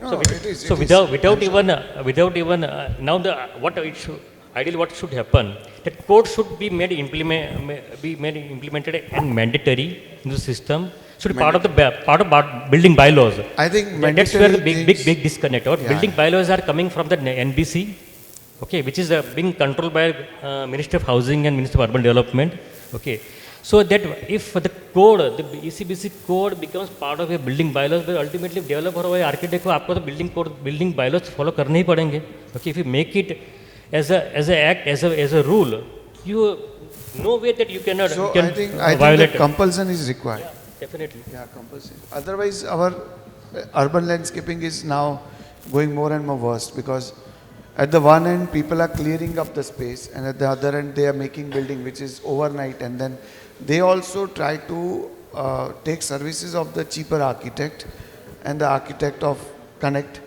No, it is. So It is. without even now the what it should ideally what should happen, that code should be made implemented and mandatory in the system, should be part of building bylaws. I think That's where the mandatory big disconnect. Our Yeah. building bylaws are coming from the NBC, okay, which is being controlled by Ministry of Housing and Ministry of Urban Development, okay. So that if the code, the ECBC code becomes part of a building bylaws, but ultimately developer or architect को आपको तो building bylaws follow करने ही पड़ेंगे. Okay, if you make it as a act, as a rule, you no way that you cannot So you can I think violate that it. compulsion is required. Definitely. Yeah, compulsion. Otherwise, our urban landscaping is now going more and more worse, because at the one end people are clearing up the space, and at the other end they are making building which is overnight, and then they also try to take services of the cheaper architect and the architect of connect,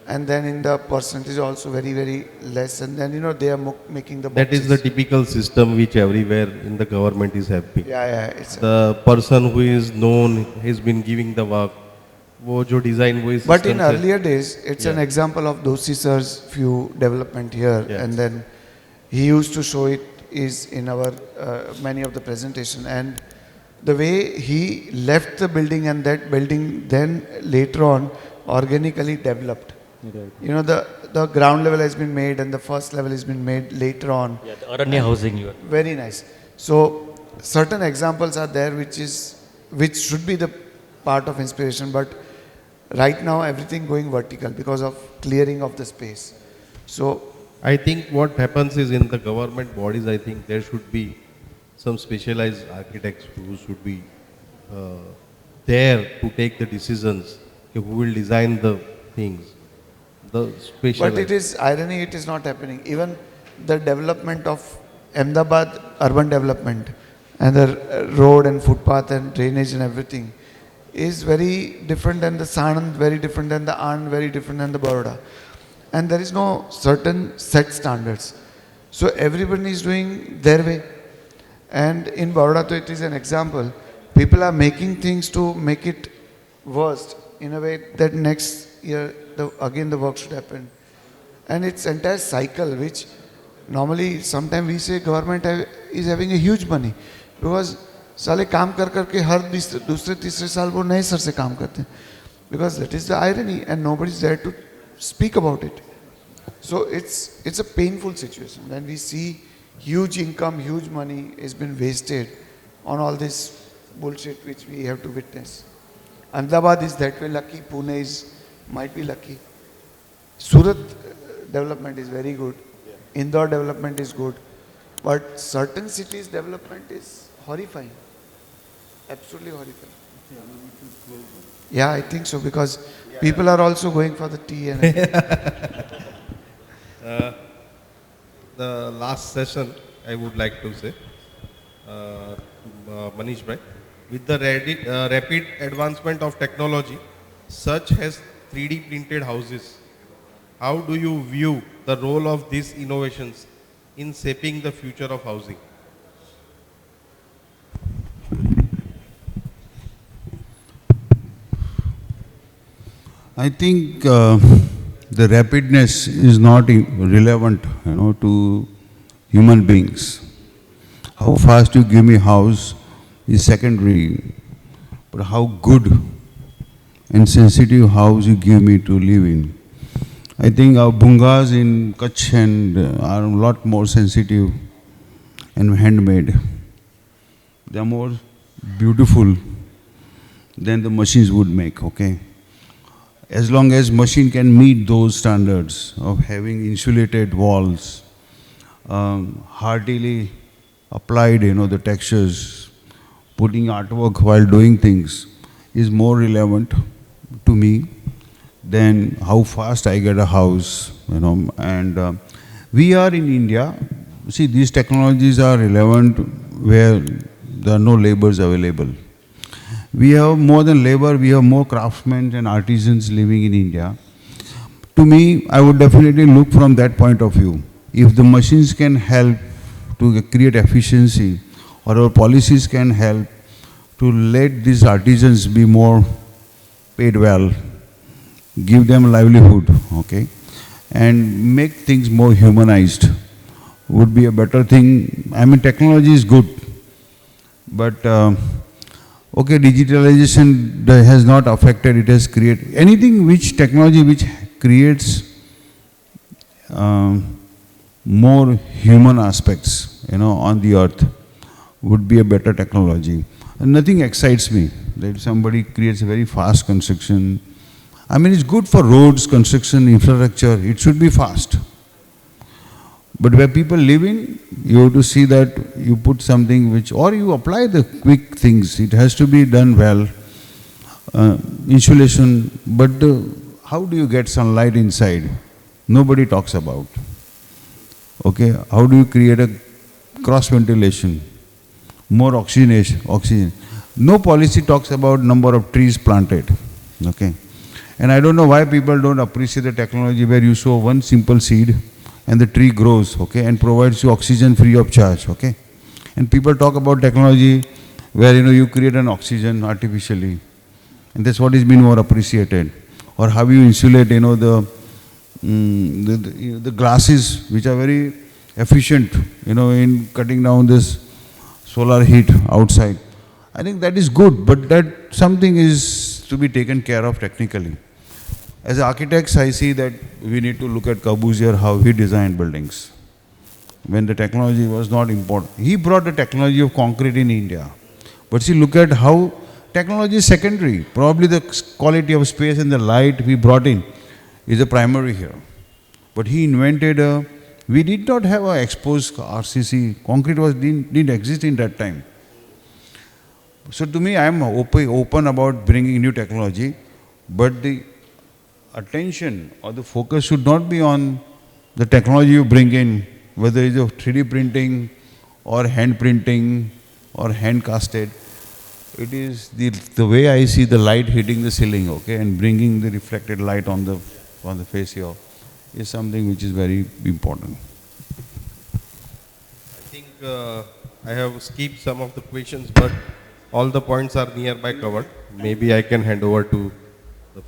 and then in the percentage also very, very less, and then they are making the boxes. That is the typical system which everywhere in the government is happening. Yeah, it's The person who is known has been giving the work. वो जो design वो इस But in system से- earlier days, it's an example of Doshi sir's few development here, Yes. and then he used to show it is in our many of the presentation, and the way he left the building, and that building then later on organically developed. The ground level has been made and the first level has been made later on. Yeah, the Aranya housing you are. Very nice. So certain examples are there which should be the part of inspiration, but right now everything going vertical because of clearing of the space. So I think what happens is in the government bodies, I think there should be some specialized architects who should be there to take the decisions, who will design the things. The specialized. But it is irony, it is not happening. Even the development of Ahmedabad urban development and the road and footpath and drainage and everything is very different than the Sanand, very different than the Anand, very different than the Baroda. And there is no certain set standards. So everyone is doing their way. And in Baroda, it is an example. People are making things to make it worst in a way that next year again the work should happen. And it's entire cycle which normally sometimes we say government is having a huge money, because साले काम कर करके हर दूसरे तीसरे साल वो नए sir से काम करते हैं, because that is the irony and nobody is there to speak about it. So it's a painful situation when we see huge income, huge money has been wasted on all this bullshit which we have to witness. Ahmedabad is that way lucky, Pune might be lucky. Surat development is very good, Indore development is good, but certain cities development is horrifying, absolutely horrifying. Yeah, I think so, because people are also going for the tea and The last session, I would like to say, Manish Bhai, with the rapid advancement of technology, such as 3D printed houses, how do you view the role of these innovations in shaping the future of housing? I think the rapidness is not relevant, to human beings. How fast you give me house is secondary, but how good and sensitive house you give me to live in. I think our bungas in Kutch and are a lot more sensitive and handmade. They are more beautiful than the machines would make, okay? As long as machine can meet those standards of having insulated walls, heartily applied, the textures, putting artwork while doing things is more relevant to me than how fast I get a house, and we are in India, see, these technologies are relevant where there are no laborers available. We have more than labor, we have more craftsmen and artisans living in India. To me, I would definitely look from that point of view. If the machines can help to create efficiency, or our policies can help to let these artisans be more paid well, give them livelihood, okay, and make things more humanized, would be a better thing. I mean, technology is good, but okay, digitalization has not affected, it has created anything which technology which creates more human aspects, on the earth would be a better technology. And nothing excites me that somebody creates a very fast construction. I mean, it's good for roads, construction, infrastructure, it should be fast. But where people live in, you have to see that you put something which, or you apply the quick things, it has to be done well. Insulation, but how do you get sunlight inside? Nobody talks about. Okay, how do you create a cross ventilation? More oxygen. No policy talks about number of trees planted. Okay, and I don't know why people don't appreciate the technology where you sow one simple seed and the tree grows, okay, and provides you oxygen free of charge, okay. And people talk about technology where you create an oxygen artificially, and that's what is being more appreciated. Or how you insulate, the glasses which are very efficient, in cutting down this solar heat outside. I think that is good, but that something is to be taken care of technically. As architects, I see that we need to look at Corbusier, how he designed buildings. When the technology was not important. He brought the technology of concrete in India. But see, look at how technology is secondary. Probably the quality of space and the light we brought in is the primary here. But he invented we did not have an exposed RCC. Concrete didn't exist in that time. So to me, I am open about bringing new technology, but the attention or the focus should not be on the technology you bring in, whether it's of 3D printing or hand printing or hand casted. It is the way I see the light hitting the ceiling, okay, and bringing the reflected light on the face here is something which is very important. I think I have skipped some of the questions, but all the points are nearby covered. Maybe I can hand over to the...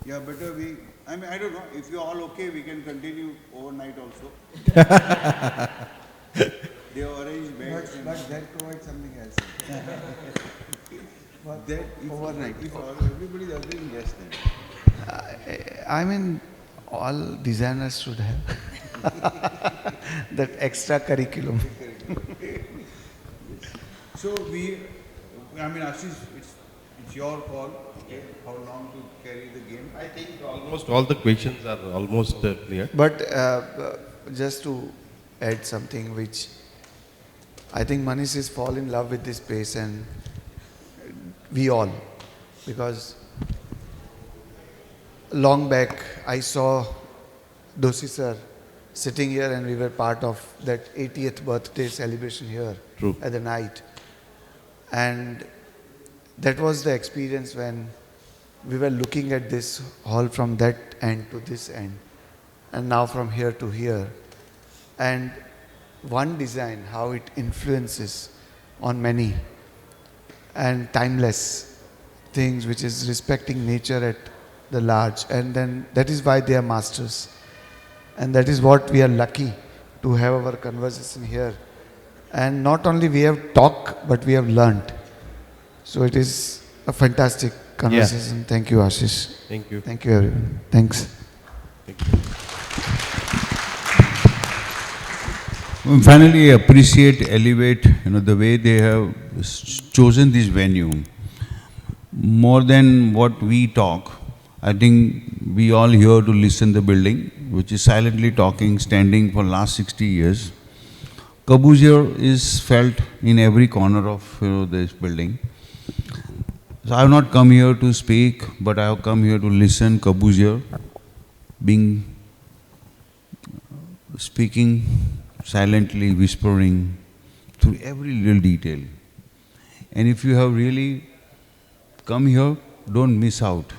Yeah, better I don't know, if you're all okay, we can continue overnight also. They arrange beds. But that provides something else. That overnight. If everybody is agreeing, yes then. I mean, all designers should have that extra curriculum. So Ashish, it's your call, okay, how long to carry the game. I think almost all the questions are almost clear. But just to add something which I think Manish is fall in love with this space, and we all, because long back I saw Doshi sir sitting here and we were part of that 80th birthday celebration here. True. At the night. And that was the experience when we were looking at this hall from that end to this end, and now from here to here. And one design, how it influences on many, and timeless things, which is respecting nature at the large. And then that is why they are masters. And that is what we are lucky to have our conversation here. And not only we have talked, but we have learned. So it is a fantastic conversation. Yeah. Thank you, Ashish. Thank you. Thank you, everyone. Thanks. Thank you. Finally, appreciate, elevate, the way they have chosen this venue. more than what we talk, I think we all here to listen the building, which is silently talking, standing for last 60 years. Corbusier is felt in every corner of this building. So I have not come here to speak, but I have come here to listen Corbusier, speaking silently, whispering through every little detail. And if you have really come here, don't miss out.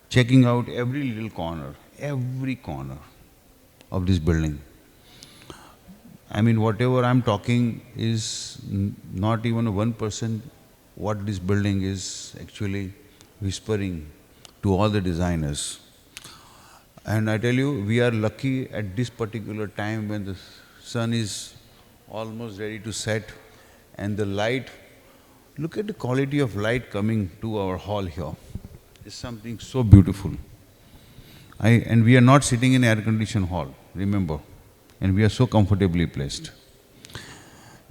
Checking out every little corner of this building. I mean, whatever I'm talking is not even 1% what this building is actually whispering to all the designers. And I tell you, we are lucky at this particular time when the sun is almost ready to set and the light, look at the quality of light coming to our hall here. It's something so beautiful. And we are not sitting in an air-conditioned hall, remember. And we are so comfortably placed.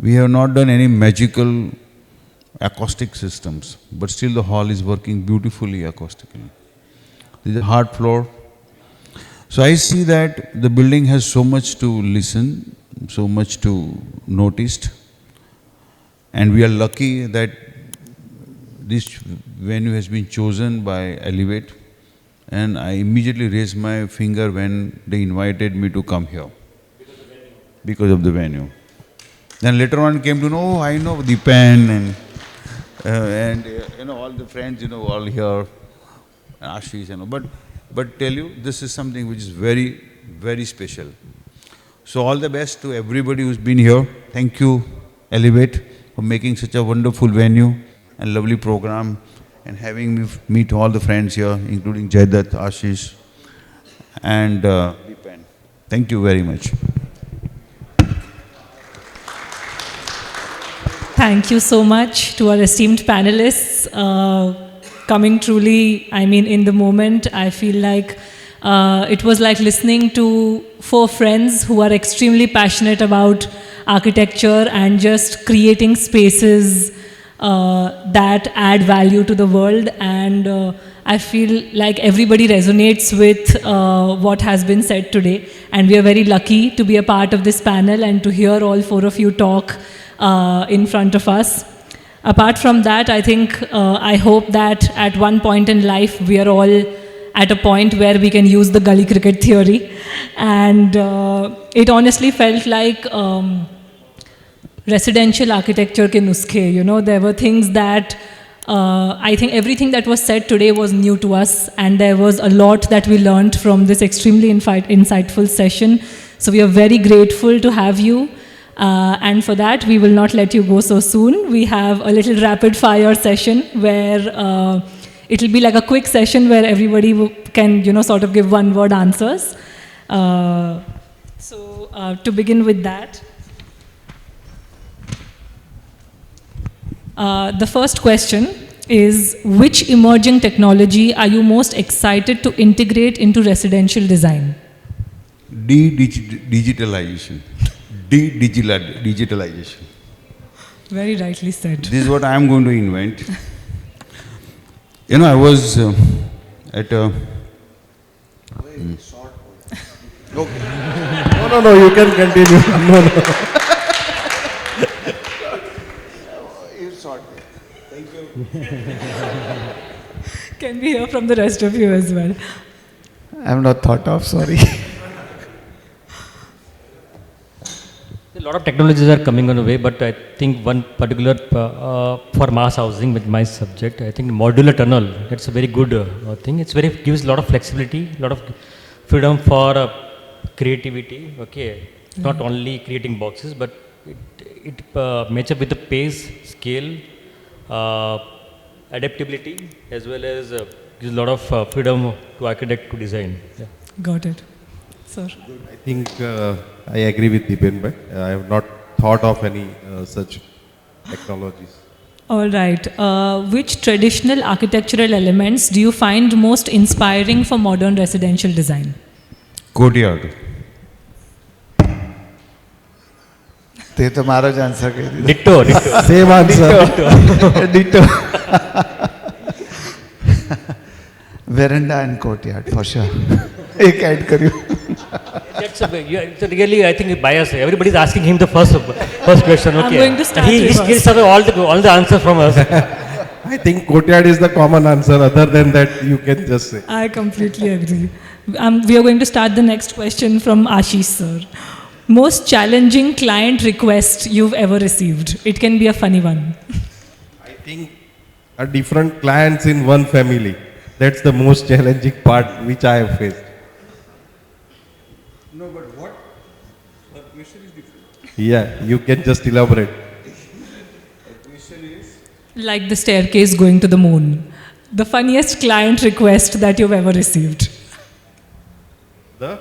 We have not done any magical acoustic systems, but still the hall is working beautifully acoustically. This is a hard floor. So I see that the building has so much to listen, so much to notice. And we are lucky that this venue has been chosen by Elevate. And I immediately raised my finger when they invited me to come here. Because of the venue. Then later on came to know, oh, I know Dipen and all the friends, all here, Ashish, but tell you, this is something which is very, very special. So all the best to everybody who's been here. Thank you, Elevate, for making such a wonderful venue and lovely program and having me meet all the friends here, including Jaydatt, Ashish, and Dipen. Thank you very much. Thank you so much to our esteemed panelists. Coming truly, in the moment, I feel like it was like listening to 4 friends who are extremely passionate about architecture and just creating spaces that add value to the world. And I feel like everybody resonates with what has been said today. And we are very lucky to be a part of this panel and to hear all 4 of you talk in front of us. Apart from that, I think, I hope that at one point in life, we are all at a point where we can use the gully cricket theory. And it honestly felt like residential architecture ke nuskhe. There were things that, I think everything that was said today was new to us. And there was a lot that we learned from this extremely insightful session. So we are very grateful to have you. And for that, we will not let you go so soon. We have a little rapid fire session where it will be like a quick session where everybody can, sort of give one-word answers. So to begin with that, the first question is, which emerging technology are you most excited to integrate into residential design? Digitalization. Digitalization. Very rightly said. This is what I am going to invent. I was at a... Okay. No, you can continue. No. It's short. Thank you. Can we hear from the rest of you as well? I'm not thought of, sorry. A lot of technologies are coming on the way, but I think one particular for mass housing with my subject, I think modular tunnel, that's a very good thing. Gives a lot of flexibility, a lot of freedom for creativity, okay. Not only creating boxes, but it matches up with the pace, scale, adaptability, as well as gives a lot of freedom to architect to design. Yeah. Got it. Sir. I think I agree with Dipen, but I have not thought of any such technologies. All right. Which traditional architectural elements do you find most inspiring for modern residential design? Courtyard. ते तो मारो answer कह दी Ditto. Same answer. Ditto Veranda and courtyard, for sure. एक add करियो. It's really, I think, bias. Everybody's asking him the first question. Okay. I'm going to start He reverse. steals away all the answers from us. I think courtyard is the common answer. Other than that, you can just say. I completely agree. We are going to start the next question from Ashish sir. Most challenging client request you've ever received. It can be a funny one. I think are different clients in one family. That's the most challenging part which I have faced. No, but what? The question is different. Yeah, you can just elaborate. The question is? Like the staircase going to the moon. The funniest client request that you've ever received. The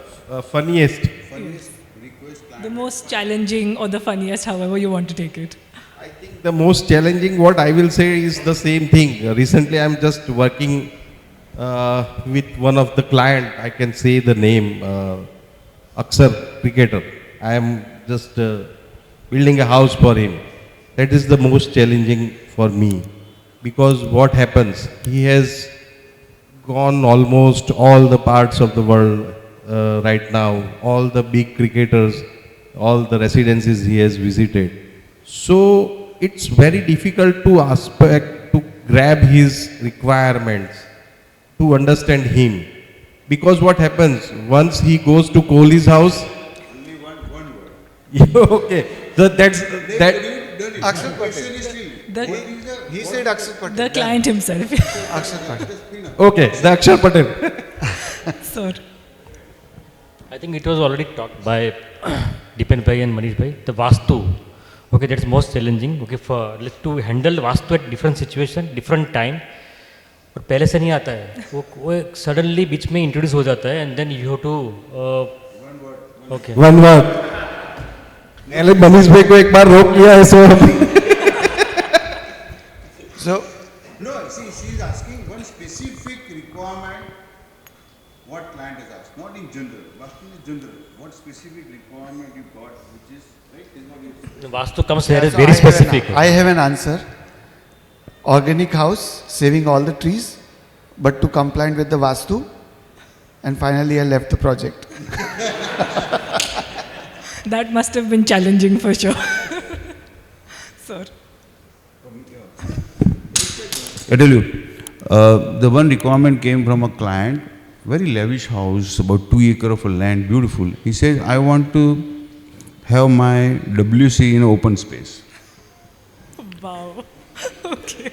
funniest. Funniest request client. The most challenging or the funniest, however you want to take it. I think the most challenging, what I will say, is the same thing. Recently, I'm just working with one of the client. I can say the name, Aksar cricketer. I am just building a house for him. That is the most challenging for me, because what happens? He has gone almost all the parts of the world right now. All the big cricketers, all the residences he has visited. So it's very difficult to grab his requirements, to understand him. Because what happens, once he goes to Kohli's house, Only one word. okay, so that's that. Akshat Patel. He said Akshat Patel. The client himself. Akshat Patel. Okay, the Akshar Patel. Sir. I think it was already talked by Dipen Bhai and Manish Bhai. The Vastu. Okay, that's most challenging. Okay, to handle Vastu at different situation, different time. और पहले से नहीं आता है वो suddenly बीच में introduce हो जाता है and then you have to okay One word. पहले मनीष भाई को एक बार रोक लिया है सो. So, No, see, she is asking one specific requirement what client has asked, not in general. Vastu is general. What specific requirement you got, which is, right, is what you vastu comes here is so very specific. I have an answer. Organic house, saving all the trees, but to compliant with the Vastu. And finally, I left the project. That must have been challenging for sure. Sir. I tell you, the one requirement came from a client, very lavish house, about 2 acres of a land, beautiful. He says, I want to have my WC in open space. Wow. Okay.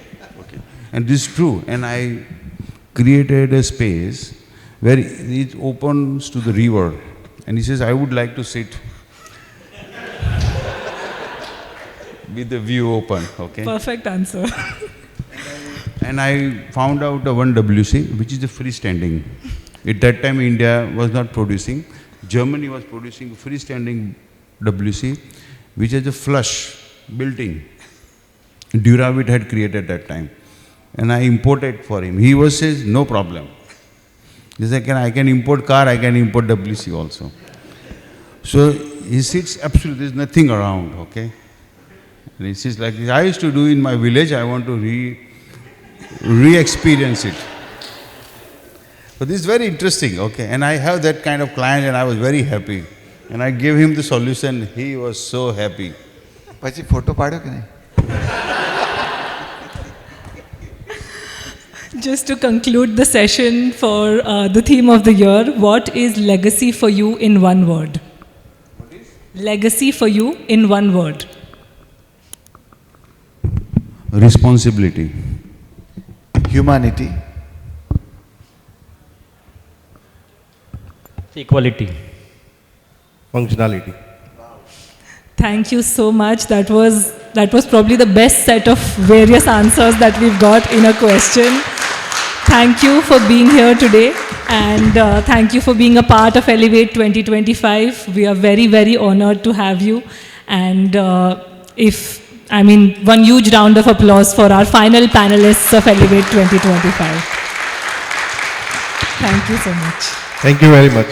And this is true. And I created a space where it opens to the river. And he says, I would like to sit with the view open, okay? Perfect answer. And I found out the one WC, which is the freestanding. At that time, India was not producing. Germany was producing freestanding WC, which has a flush built-in. Duravit had created that time. And I imported for him. He was says, no problem. He said, I can import car, I can import WC also. So he sits absolutely, there's nothing around, okay? And he sits like this. I used to do in my village, I want to re-experience it. So this is very interesting, okay? And I have that kind of client and I was very happy. And I gave him the solution, he was so happy. પછી photo પાડ્યો કે નહીં? Just to conclude the session for the theme of the year, what is legacy for you in one word? What is? Legacy for you in one word. Responsibility. Humanity. Equality. Functionality. Thank you so much. That was probably the best set of various answers that we've got in a question. Thank you for being here today, and thank you for being a part of Elevate 2025. We are very, very honored to have you. And one huge round of applause for our final panelists of Elevate 2025. Thank you so much. Thank you very much.